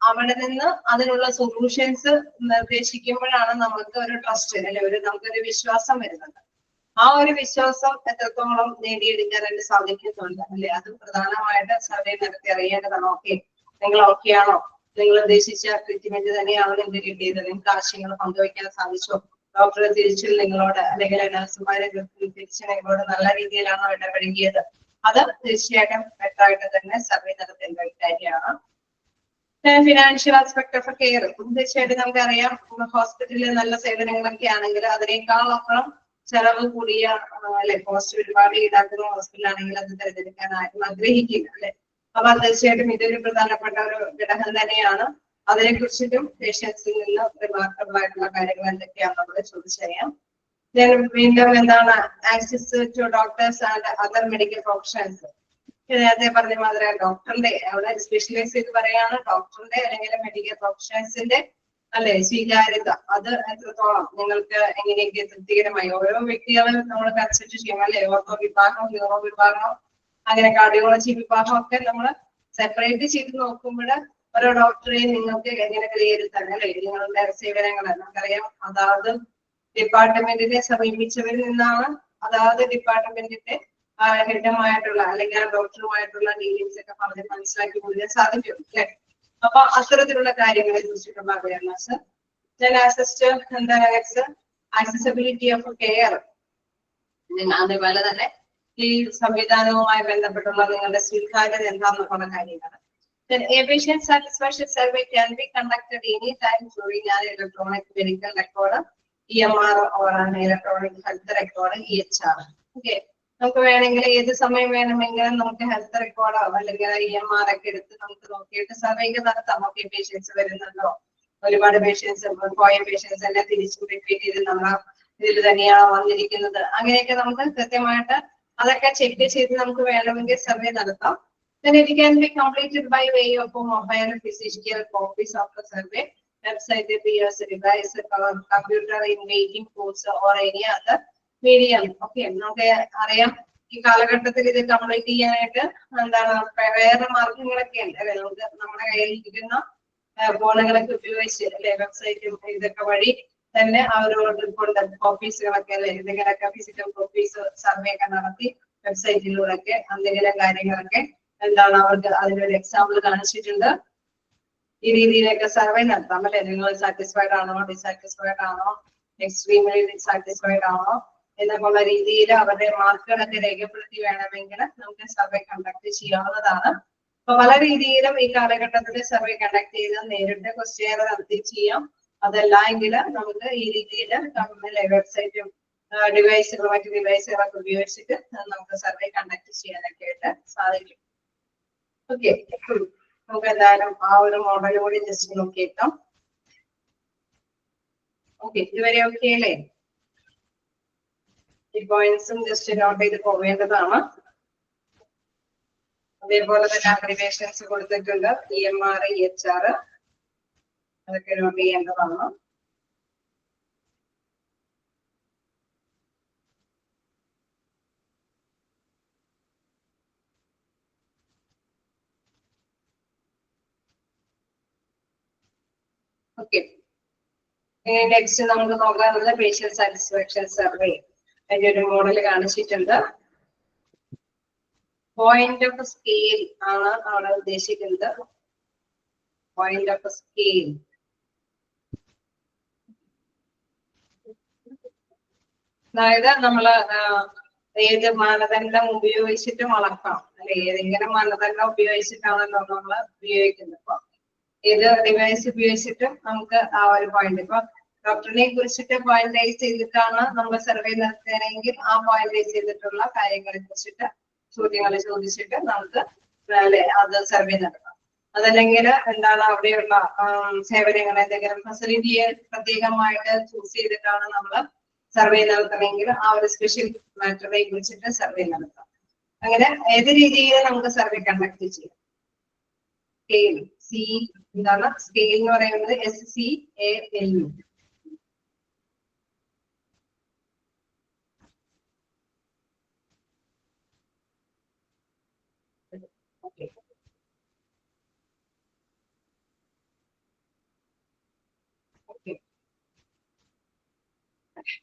അവിടെ നിന്ന് അതിനുള്ള സൊല്യൂഷൻസ് നിർദ്ദേശിക്കുമ്പോഴാണ് നമുക്ക് ഒരു ട്രസ്റ്റ് അല്ലെ, നമുക്കൊരു വിശ്വാസം വരുന്നത്. ആ ഒരു വിശ്വാസം എത്രത്തോളം നേടിയെടുക്കാനായിട്ട് സാധിക്കുന്നുണ്ട് അല്ലെ, അത് പ്രധാനമായിട്ട് സർവേ നടത്തി അറിയേണ്ടതാണ്. ഓക്കെ, നിങ്ങൾ ഓക്കെയാണോ, നിങ്ങൾ ഉദ്ദേശിച്ച ട്രീറ്റ്മെന്റ് തന്നെയാണോ നിങ്ങൾക്ക് കിട്ടിയത്, നിങ്ങൾക്ക് ആശയങ്ങൾ പങ്കുവയ്ക്കാൻ സാധിച്ചോ, ഡോക്ടർ തിരിച്ചു നിങ്ങളോട് അല്ലെങ്കിൽ നഴ്സുമാരെ തിരിച്ച് നിങ്ങളോട് നല്ല രീതിയിലാണോ ഇടപഴകിയത്, അത് തീർച്ചയായിട്ടും വ്യക്തമായിട്ട് തന്നെ സർവേ നടത്തേണ്ട ഒരു കാര്യമാണ്. Financial aspect of care. തീർച്ചയായിട്ടും നമുക്കറിയാം ഹോസ്പിറ്റലിൽ നല്ല സേവനങ്ങളൊക്കെ ആണെങ്കിൽ അതിനേക്കാൾ അപ്പുറം ചെലവ് കൂടിയ അല്ലെ കോസ്റ്റ് ഒരുപാട് ഈടാക്കുന്ന ഹോസ്പിറ്റലാണെങ്കിൽ അത് തിരഞ്ഞെടുക്കാൻ ആഗ്രഹിക്കില്ല അല്ലെ. അപ്പൊ തീർച്ചയായിട്ടും ഇതൊരു പ്രധാനപ്പെട്ട ഒരു ഘടകം തന്നെയാണ്. അതിനെ കുറിച്ചിട്ടും പേഷ്യൻസിൽ നിന്ന് റിമാർക്കബിൾ ആയിട്ടുള്ള കാര്യങ്ങൾ എന്തൊക്കെയാണ് നമ്മൾ ചോദിച്ചറിയാം. വീണ്ടും എന്താണ് access to doctors and other medical professionals. നേരത്തെ പറഞ്ഞ മാതിരി ഡോക്ടറിന്റെ അവിടെ സ്പെഷ്യലൈസ് ചെയ്ത് പറയാണ് ഡോക്ടറിന്റെ അല്ലെങ്കിൽ മെഡിക്കൽ പ്രൊഫഷണൽസിന്റെ അല്ലെ സ്വീകാര്യത അത് എത്രത്തോളം നിങ്ങൾക്ക് എങ്ങനെയൊക്കെ തൃപ്തികരമായി ഓരോ വ്യക്തികളും നമ്മൾ കൺസൾട്ട് ചെയ്യും അല്ലെ. ഓർത്തോ വിഭാഗം, ന്യൂറോ വിഭാഗം, അങ്ങനെ കാർഡിയോളജി വിഭാഗം ഒക്കെ നമ്മൾ സെപ്പറേറ്റ് ചെയ്ത് നോക്കുമ്പോൾ ഓരോ ഡോക്ടറെയും നിങ്ങൾക്ക് എങ്ങനെ വിലയിരുത്താൻ അല്ലെ നിങ്ങളുടെ സേവനങ്ങൾ നമുക്കറിയാം അതാത് ഡിപ്പാർട്ട്മെന്റിനെ സമീപിച്ചവരിൽ നിന്നാണ് അതാത് ഡിപ്പാർട്ട്മെന്റിന്റെ ഹെഡുമായിട്ടുള്ള അല്ലെങ്കിൽ ആ ഡോക്ടറുമായിട്ടുള്ള ഡീലിങ്സ് ഒക്കെ പറഞ്ഞ് മനസ്സിലാക്കി കൊടുക്കാൻ സാധിക്കും അല്ലെ. അപ്പൊ അത്തരത്തിലുള്ള കാര്യങ്ങളെ കുറിച്ചിട്ടുള്ള അവയർനെസ്. Accessibility of care. അതേപോലെ തന്നെ ഈ സംവിധാനവുമായി ബന്ധപ്പെട്ടുള്ള നിങ്ങളുടെ സ്വീകാര്യത എന്താണെന്നുള്ള കാര്യങ്ങൾ. A patient satisfaction survey can be conducted anytime during an electronic medical record, EMR or an electronic health record, EHR. Okay. നമുക്ക് വേണമെങ്കിൽ ഏത് സമയം വേണമെങ്കിലും നമുക്ക് ഹെൽത്ത് റെക്കോർഡോ അല്ലെങ്കിൽ EMR ഒക്കെ എടുത്ത് നമുക്ക് നോക്കിയിട്ട് സർവേ നടത്താം. ഓക്കെ, പേഷ്യൻസ് വരുന്നുണ്ടോ, ഒരുപാട് പേഷ്യൻസ് പോയ പേഷ്യൻസ് എല്ലാം തിരിച്ചു റിപ്പീറ്റ് ചെയ്ത് നമ്മൾ ഇതിൽ തന്നെയാണ് വന്നിരിക്കുന്നത്, അങ്ങനെയൊക്കെ നമുക്ക് കൃത്യമായിട്ട് അതൊക്കെ ചെക്ക് ചെയ്ത് നമുക്ക് വേണമെങ്കിൽ സർവേ നടത്താം. Then it can be completed by way of mobile physical copies of the survey, website, peers, device, computer in waiting course or any other medium. Okay, നമുക്ക് അറിയാം ഈ കാലഘട്ടത്തിൽ ഇത് കംപ്ലീറ്റ് ചെയ്യാനായിട്ട് എന്താണ് വേറെ മാർഗങ്ങളൊക്കെ ഉണ്ട് അല്ലെ. നമുക്ക് നമ്മുടെ കയ്യിൽ ഇരിക്കുന്ന ഫോണുകളൊക്കെ ഉപയോഗിച്ച് അല്ലെ വെബ്സൈറ്റും ഇതൊക്കെ വഴി തന്നെ അവരോട് കൊണ്ട് കോപ്പീസുകളൊക്കെ അല്ലെ എന്തെങ്കിലുമൊക്കെ ഫിസിക്കൽ കോപ്പീസ് സർവേ ഒക്കെ നടത്തി വെബ്സൈറ്റിലൂടെ എന്തെങ്കിലും കാര്യങ്ങളൊക്കെ എന്താണ് അവർക്ക് അതിനൊരു എക്സാമ്പിൾ കാണിച്ചിട്ടുണ്ട്. ഈ രീതിയിലൊക്കെ സർവേ നടത്താം അല്ലെ. നിങ്ങൾ സാറ്റിസ്ഫൈഡ് ആണോ, ഡിസാറ്റിസ്ഫൈഡ് ആണോ, എക്സ്ട്രീംലി ഡിസാറ്റിസ്ഫൈഡ് ആണോ എന്നൊക്കെയുള്ള രീതിയിൽ അവരുടെ മാർക്കുകളൊക്കെ രേഖപ്പെടുത്തി വേണമെങ്കിൽ നമുക്ക് സർവേ കണ്ടക്ട് ചെയ്യാവുന്നതാണ്. അപ്പൊ പല രീതിയിലും ഈ കാലഘട്ടത്തിൽ സർവേ കണ്ടക്ട് ചെയ്ത് നേരിട്ട് ക്വസ്റ്റ്യൻ നടത്തി ചെയ്യാം. അതല്ല എങ്കിൽ നമുക്ക് ഈ രീതിയിൽ വെബ്സൈറ്റും ഡിവൈസുകളും മറ്റു ഡിവൈസുകളൊക്കെ ഉപയോഗിച്ചിട്ട് നമുക്ക് സർവേ കണ്ടക്ട് ചെയ്യാനൊക്കെ ആയിട്ട് സാധിക്കും. ഓക്കെ, നമുക്ക് എന്തായാലും ആ ഒരു മോഡൽ കൂടി ജസ്റ്റ് നോക്കിയേക്കാം. ഓക്കെ, ഇതുവരെ ഓക്കെ അല്ലേ? ഈ പോയിന്റ്സും ജസ്റ്റ് നോട്ട് ചെയ്ത് പോവേണ്ടതാണ്. അതേപോലെ തന്നെ അഗ്രിഗേഷൻസ് കൊടുത്തിട്ടുണ്ട്, EMR, EHR, അതൊക്കെ നോട്ട് ചെയ്യേണ്ടതാണ്. ഓക്കെ, നെക്സ്റ്റ് നമുക്ക് നോക്കാനുള്ളത് പേഷ്യന്റ് സാറ്റിസ്ഫാക്ഷൻ സർവേ. അതിന്റെ ഒരു മോഡൽ കാണിച്ചിട്ടുണ്ട്. പോയിന്റ് ഓഫ് സ്കെയിൽ ആണ് അവിടെ ഉദ്ദേശിക്കുന്നത്. പോയിന്റ് ഓഫ് സ്കെയിൽ അതായത് നമ്മള് ഏത് മാനദണ്ഡം ഉപയോഗിച്ചിട്ടും അളക്കാം അല്ലെ. ഏതെങ്കിലും മാനദണ്ഡം ഉപയോഗിച്ചിട്ടാണല്ലോ നമ്മൾ ഉപയോഗിക്കുന്നത്. അപ്പൊ ഏത് ഡിവൈസ് ഉപയോഗിച്ചിട്ടും നമുക്ക് ആ ഒരു പോയിന്റ്, ഇപ്പൊ ഡോക്ടറിനെ കുറിച്ചിട്ട് പോയിന്റൈസ് ചെയ്തിട്ടാണ് നമ്മൾ സർവേ നടത്തുകയാണെങ്കിൽ ആ പോയിന്റൈസ് ചെയ്തിട്ടുള്ള കാര്യങ്ങളെ കുറിച്ചിട്ട് ചോദ്യങ്ങൾ ചോദിച്ചിട്ട് നമുക്ക് അത് സർവേ നടത്താം. അതല്ലെങ്കിൽ എന്താണ് അവിടെയുള്ള സേവനങ്ങൾ എന്തെങ്കിലും ഫെസിലിറ്റിയെ പ്രത്യേകമായിട്ട് ചൂസ് ചെയ്തിട്ടാണ് നമ്മൾ സർവേ നടത്തണമെങ്കിൽ ആ ഒരു സ്പെഷ്യൽ മാറ്ററെ കുറിച്ചിട്ട് സർവേ നടത്താം. അങ്ങനെ ഏത് രീതിയിൽ നമുക്ക് സർവേ കണ്ടക്ട് ചെയ്യാം. സ്കെയിൽ എന്താണ് സ്കെയിൽ എന്ന് പറയുന്നത്? SCAL. Okay. Okay.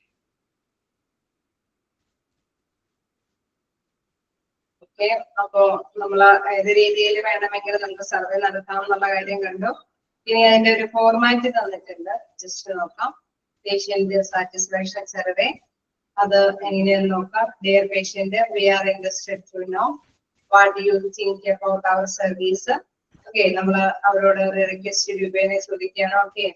ഓക്കെ, അപ്പോ നമ്മള് ഏത് രീതിയിൽ വേണമെങ്കിൽ നമുക്ക് സർവേ നടത്താം എന്നുള്ള കാര്യം കണ്ടു. ഇനി അതിന്റെ ഒരു ഫോർമാറ്റ് തന്നിട്ടുണ്ട്, ജസ്റ്റ് നോക്കാം. പേഷ്യന്റ് സാറ്റിസ്ഫാക്ഷൻ സർവേ, അത് എങ്ങനെയെന്ന് നോക്കാം. Dear patient, we are interested to know what you think about our service. Okay, നമ്മള് അവരോട് ഒരു റിക്വസ്റ്റ് രൂപേണ ചോദിക്കുകയാണ്. ഓക്കെ,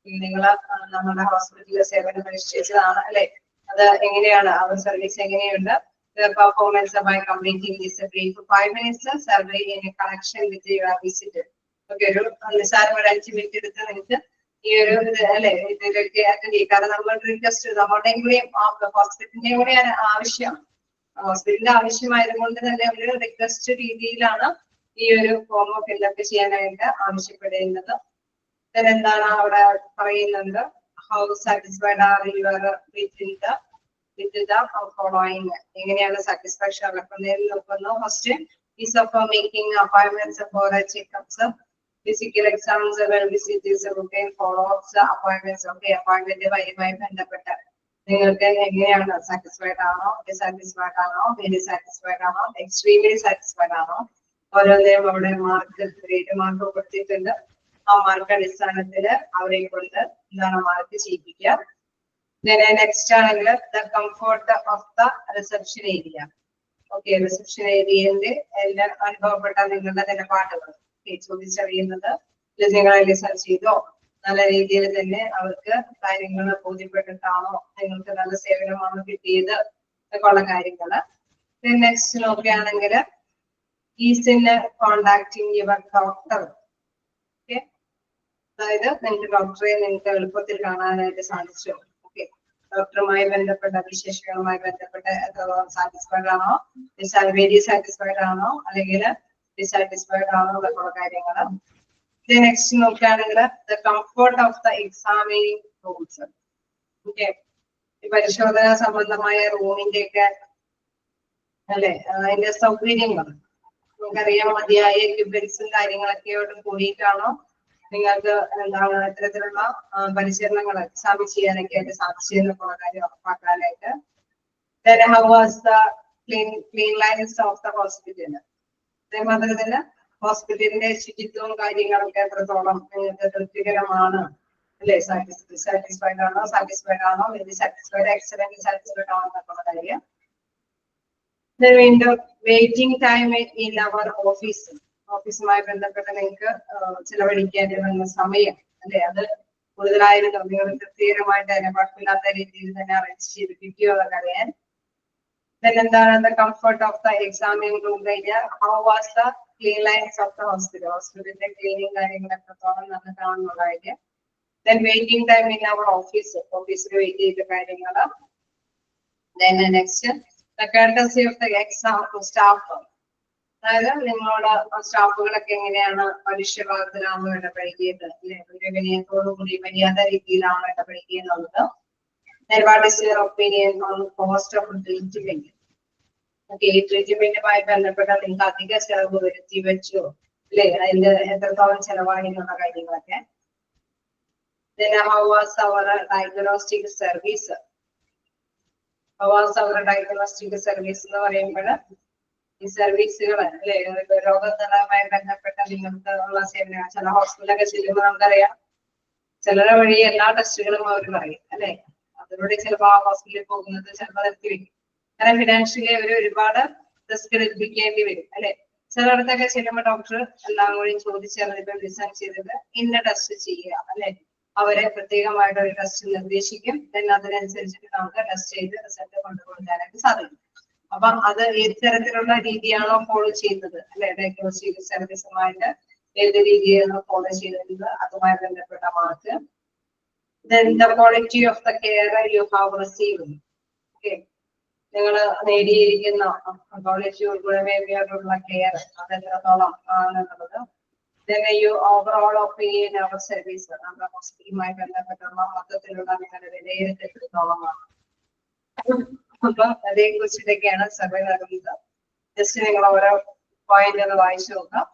നിങ്ങള് നമ്മുടെ ഹോസ്പിറ്റലിലെ സേവനം പരിഷ്കരിച്ചതാണ് അല്ലെ, അത് എങ്ങനെയാണ്, അവർ സർവീസ് എങ്ങനെയുണ്ട്? The performance by completing this brief 5 minutes survey in connection with your visit. Okay, ഒരു നിസ്സാരം ഒരു 5 മിനിറ്റ് എടുത്ത് നിങ്ങൾക്ക് ഈ ഒരു അല്ലെ ഇതിലൊക്കെ അറ്റൻഡ് ചെയ്യും. കാരണം നമ്മൾ റിക്വസ്റ്റ് നമ്മുടെയും കൂടി ഹോസ്പിറ്റലിന്റെയും കൂടി ആവശ്യം, ഹോസ്പിറ്റലിന്റെ ആവശ്യമായതുകൊണ്ട് തന്നെ ഒരു റിക്വസ്റ്റ് രീതിയിലാണ് ഈ ഒരു ഫോം ഫില്ലപ്പ് ചെയ്യാനായിട്ട് ആവശ്യപ്പെടേണ്ടത്. എന്താണ് അവിടെ പറയുന്നത്? How satisfied are your with the following. എങ്ങനെയാണ് സാറ്റിസ്ഫാക്ഷൻ അളക്കുന്നതിൽ നോക്കുന്നു. First ease of making appointments for checkups, physical exams, well visitors, routine follow ups, appointments. ഒക്കെ അപ്പോയിന്റ്മെന്റ് വരിയുമായി ബന്ധപ്പെട്ട് നിങ്ങൾക്ക് എങ്ങനെയാണ് സാറ്റിസ്ഫൈഡ് ആണോ, ഡിസാറ്റിസ്ഫൈഡ് ആണോ, വെരി സാറ്റിസ്ഫൈഡ് ആണോ, എക്സ്ട്രീംലി സാറ്റിസ്ഫൈഡ് ആണോ? ഓരോന്നിനും അവിടെ മാർക്ക്, ഗ്രേഡ് മാർക്ക് കൊടുത്തിട്ടുണ്ട്. ആ മാർക്ക് അടിസ്ഥാനത്തിൽ അവരെ കൊണ്ട് എന്താണ് മാർക്ക് ചെയ്യിപ്പിക്കുക. നെക്സ്റ്റ് ആണെങ്കിൽ the comfort of the reception area. Okay, reception ഏരിയന്റെ എല്ലാം അനുഭവപ്പെട്ട നിങ്ങളുടെ നിലപാടുകൾ ചോദിച്ചറിയുന്നത്. നിങ്ങളെ ലിസൺ ചെയ്തോ, നല്ല രീതിയിൽ തന്നെ അവർക്ക് കാര്യങ്ങൾ ബോധ്യപ്പെട്ടിട്ടാണോ, നിങ്ങൾക്ക് നല്ല സേവനമാണോ കിട്ടിയത് എന്നൊക്കെയുള്ള കാര്യങ്ങള്. നെക്സ്റ്റ് നോക്കുകയാണെങ്കിൽ is in contacting your doctor. Okay, അതായത് നിങ്ങൾക്ക് ഡോക്ടറെ നിങ്ങൾക്ക് എളുപ്പത്തിൽ കാണാനായിട്ട് സാധിച്ചു. ഓക്കെ, ഡോക്ടറുമായി ബന്ധപ്പെട്ട വിശേഷങ്ങളുമായി ബന്ധപ്പെട്ട് സാറ്റിസ്ഫൈഡ് ആണോ, വെരി സാറ്റിസ്ഫൈഡ് ആണോ, അല്ലെങ്കിൽ ഡിസാറ്റിസ്ഫൈഡ് ആണോ എന്നൊക്കെയുള്ള കാര്യങ്ങള്. നെക്സ്റ്റ് നോക്കുകയാണെങ്കിൽ the comfort of the examining rooms. Okay, ഈ പരിശോധന സംബന്ധമായ റൂമിന്റെ ഒക്കെ അല്ലെ അതിന്റെ സൗകര്യങ്ങൾ നമുക്കറിയാം. മതിയായ എക്യുപ്മെന്റ്സും കാര്യങ്ങളൊക്കെയോട് കൂടിയിട്ടാണോ നിങ്ങൾക്ക് എന്താണ് ഇത്തരത്തിലുള്ള പരിശീലനങ്ങൾ എക്സാം ചെയ്യാനൊക്കെ ആയിട്ട് സാധിച്ചെന്നുള്ള കാര്യം ഉറപ്പാക്കാനായിട്ട്. How was the cleanliness of the hospital? അതേമാതിരി തന്നെ ഹോസ്പിറ്റലിന്റെ ശുചിത്വവും കാര്യങ്ങളൊക്കെ എത്രത്തോളം നിങ്ങൾക്ക് തൃപ്തികരമാണ് അല്ലെ? സാറ്റിസ്ഫൈഡ് ആണോ, വെരി സാറ്റിസ്ഫൈഡ്, എക്സലന്റ് സാറ്റിസ്ഫൈഡ് ആണോ എന്നൊക്കെയുള്ള കാര്യം. വീണ്ടും വെയിറ്റിംഗ് ടൈം ഇൻ അവർ ഓഫീസുമായി ബന്ധപ്പെട്ട് നിങ്ങൾക്ക് ചിലവഴിക്കേണ്ടി വന്ന സമയം അല്ലെ, അത് കൂടുതലായിരുന്നു നിങ്ങൾ തൃപ്തികരമായിട്ട് അതിനെ കുഴപ്പമില്ലാത്ത രീതിയിൽ തന്നെ അറേഞ്ച് ചെയ്ത് കിട്ടിയോ എന്നൊക്കെ അറിയാൻ. എന്താണ് കംഫർട്ട് ഓഫ് ദ എക്സാമിംഗ് റൂം കഴിഞ്ഞാൽ how was the clean lines of the ഹോസ്പിറ്റലിന്റെ ക്ലീനിങ് കാര്യങ്ങൾ എത്രത്തോളം നല്ലതാണെന്നുള്ള കാര്യം. വെയിറ്റിംഗ് ടൈം ഇൻ അവർ ഓഫീസിൽ വെയിറ്റ് ചെയ്ത കാര്യങ്ങള്. Next the courtesy of the exam staff, അതായത് നിങ്ങളോട് സ്റ്റാഫുകളൊക്കെ എങ്ങനെയാണ് മനുഷ്യഭാഗത്തിലാണോ ഇടപഴകിയത് അല്ലെ, ഒരു വിനയത്തോടുകൂടി മര്യാദ രീതിയിലാണോ ഇടപഴകിയെന്നുള്ളത്. What is your opinion on cost of treatment? Okay, ട്രീറ്റ്മെന്റുമായി ബന്ധപ്പെട്ട നിങ്ങൾക്ക് അധിക ചെലവ് വരുത്തി വെച്ചോ അല്ലെ, അതിന്റെ എത്രത്തോളം ചെലവായി എന്നുള്ള കാര്യങ്ങളൊക്കെ. Then how was our diagnostic service? How was our diagnostic service എന്ന് പറയുമ്പോൾ ഈ സർവീസുകൾ അല്ലെ, രോഗനിർണയവുമായി ബന്ധപ്പെട്ട നിങ്ങൾക്ക് ഉള്ള സേവനം. ചില ഹോസ്പിറ്റലൊക്കെ ചെല്ലുമ്പോൾ നമുക്കറിയാം ചിലരെ വഴി എല്ലാ ടെസ്റ്റുകളും അവർ പറയും അല്ലെ, അതിലൂടെ ചിലപ്പോൾ ആ ഹോസ്പിറ്റലിൽ പോകുന്നത് ചിലപ്പോൾ നിർത്തി വെക്കും. കാരണം ഫിനാൻഷ്യലി അവർ ഒരുപാട് റിസ്ക് എടുപ്പിക്കേണ്ടി വരും അല്ലെ. ചിലയിടത്തൊക്കെ ചെല്ലുമ്പോൾ ഡോക്ടർ എല്ലാം കൂടി ചോദിച്ചറിഞ്ഞിട്ട് ഡിസൈൻ ചെയ്തിട്ട് ഇന്ന ടെസ്റ്റ് ചെയ്യുക അല്ലെ, അവരെ പ്രത്യേകമായിട്ട് ഒരു ടെസ്റ്റ് നിർദ്ദേശിക്കും. അതിനനുസരിച്ചിട്ട് നമുക്ക് ടെസ്റ്റ് ചെയ്ത് റിസൾട്ട് കൊണ്ടുകൊടുക്കാനായിട്ട് സാധിക്കും. അപ്പം അത് ഏത് തരത്തിലുള്ള രീതിയാണോ ഫോളോ ചെയ്യുന്നത് അല്ലെ, ഡയഗ്നോസ്റ്റിക് സർവീസുമായിട്ട് ഏത് രീതിയാണ് ഫോളോ ചെയ്യുന്നത് അതുമായി ബന്ധപ്പെട്ട mark. Then the quality of the care you have received. Okay, നിങ്ങൾ നേടിയിരിക്കുന്ന ഗുണമേന്മയോടുള്ള കെയർ അതെത്രത്തോളം ആണെന്നുള്ളത്. Then you overall opinion our service, നമ്മുടെ ഹോസ്പിറ്റലുമായി ബന്ധപ്പെട്ടുള്ള മൊത്തത്തിലുള്ള നിങ്ങളുടെ വിലയിരുത്തൽ എത്രത്തോളമാണ്. അപ്പൊ അതേ കുറിച്ചിട്ടൊക്കെയാണ് സർവേ നടന്നത്. ജസ്റ്റ് നിങ്ങൾ ഓരോ പോയിന്റ് ഒന്ന് വായിച്ചു നോക്കാം.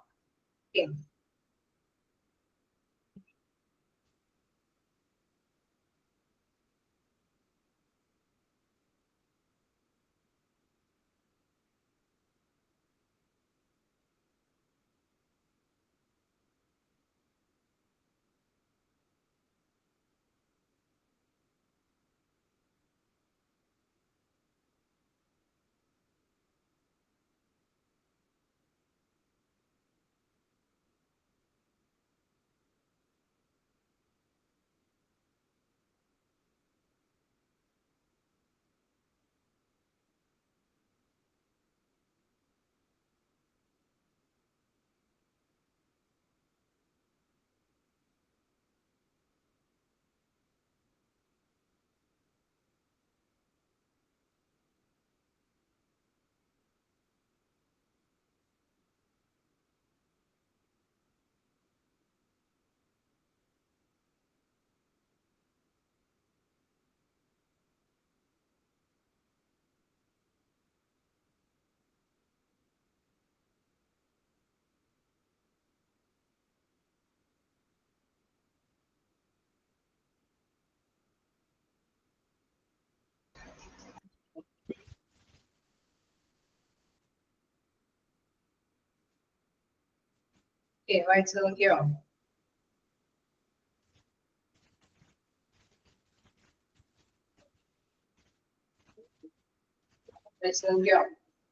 ഓക്കെ, വായിച്ചു നോക്കിയോ?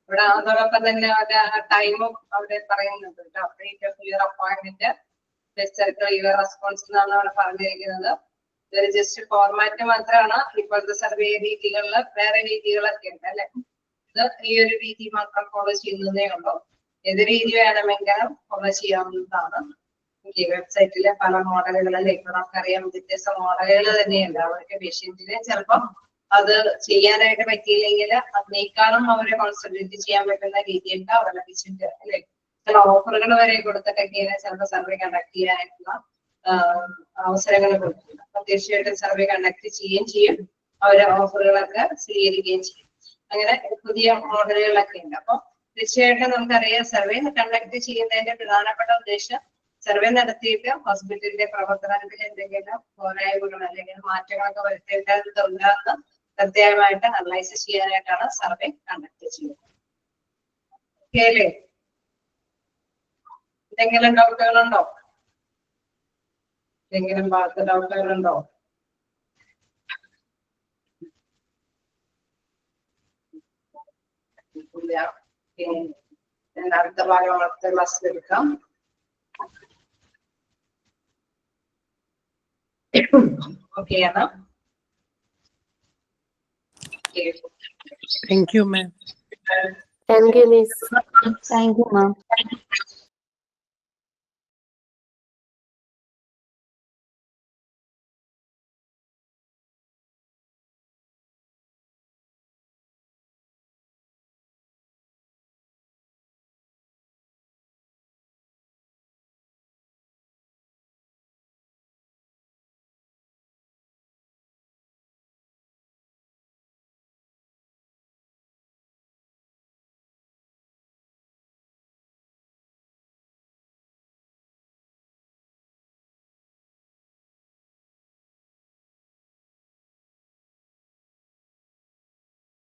ഇവിടെ അതോടൊപ്പം തന്നെ ടൈമും അവിടെ പറയുന്നുണ്ട് കേട്ടോ. Date of your appointment, your response എന്നാണ് അവിടെ പറഞ്ഞിരിക്കുന്നത്. ഇതൊരു ജസ്റ്റ് ഫോർമാറ്റ് മാത്രമാണ്. ഇപ്പോഴത്തെ സർവേ രീതികളിൽ വേറെ രീതികളൊക്കെ ഉണ്ട് അല്ലെ, ഇത് ഈ ഒരു രീതി മാത്രം ഫോളോ ചെയ്യുന്നതേ ഉള്ളൂ. ഏത് രീതി വേണമെങ്കിലും ഫോളോ ചെയ്യാവുന്നതാണ്. വെബ്സൈറ്റിലെ പല മോഡലുകളല്ലേ, ഇപ്പൊ നമുക്കറിയാം വ്യത്യസ്ത മോഡലുകൾ തന്നെയുണ്ട്. അവർക്ക് പേഷ്യന്റിന് ചിലപ്പം അത് ചെയ്യാനായിട്ട് പറ്റിയില്ലെങ്കിൽ അതിനേക്കാളും അവരെ കോൺസെൻട്രേറ്റ് ചെയ്യാൻ പറ്റുന്ന രീതിയൊക്കെ അവലംബിച്ചിട്ടുണ്ട് അല്ലെ. ചില ഓഫറുകൾ വരെ കൊടുത്തിട്ടൊക്കെയാണ് ചിലപ്പോൾ സർവേ കണ്ടക്ട് ചെയ്യാനായിട്ടുള്ള അവസരങ്ങൾ കൊടുക്കുന്നത്. അപ്പൊ തീർച്ചയായിട്ടും സർവേ കണ്ടക്ട് ചെയ്യുകയും ചെയ്യും, അവരെ ഓഫറുകളൊക്കെ സ്വീകരിക്കുകയും ചെയ്യും. അങ്ങനെ പുതിയ മോഡലുകളൊക്കെ ഉണ്ട്. അപ്പൊ തീർച്ചയായിട്ടും നമുക്കറിയാം സർവേ കണ്ടക്ട് ചെയ്യുന്നതിന്റെ പ്രധാനപ്പെട്ട ഉദ്ദേശം സർവേ നടത്തിയിട്ട് ഹോസ്പിറ്റലിന്റെ പ്രവർത്തനത്തിൽ എന്തെങ്കിലും പോരായ്മകൾ അല്ലെങ്കിൽ മാറ്റങ്ങളൊക്കെ വരുത്തേണ്ടതുണ്ടെന്ന് കൃത്യമായിട്ട് അനലൈസ് ചെയ്യാനായിട്ടാണ് സർവേ കണ്ടക്ട് ചെയ്യുന്നത്. എന്തെങ്കിലും ഡൗട്ടുകളുണ്ടോ? എന്തെങ്കിലും ഭാഗത്ത് ഡൗട്ടുകളുണ്ടോ? ഇല്ല. പിന്നെ അടുത്ത ഭാഗം അടുത്ത ക്ലാസ്സിൽ എടുക്കാം. ഓക്കെ ആണ്. Thank you, ma'am. Thank you, miss. Thank you, ma'am.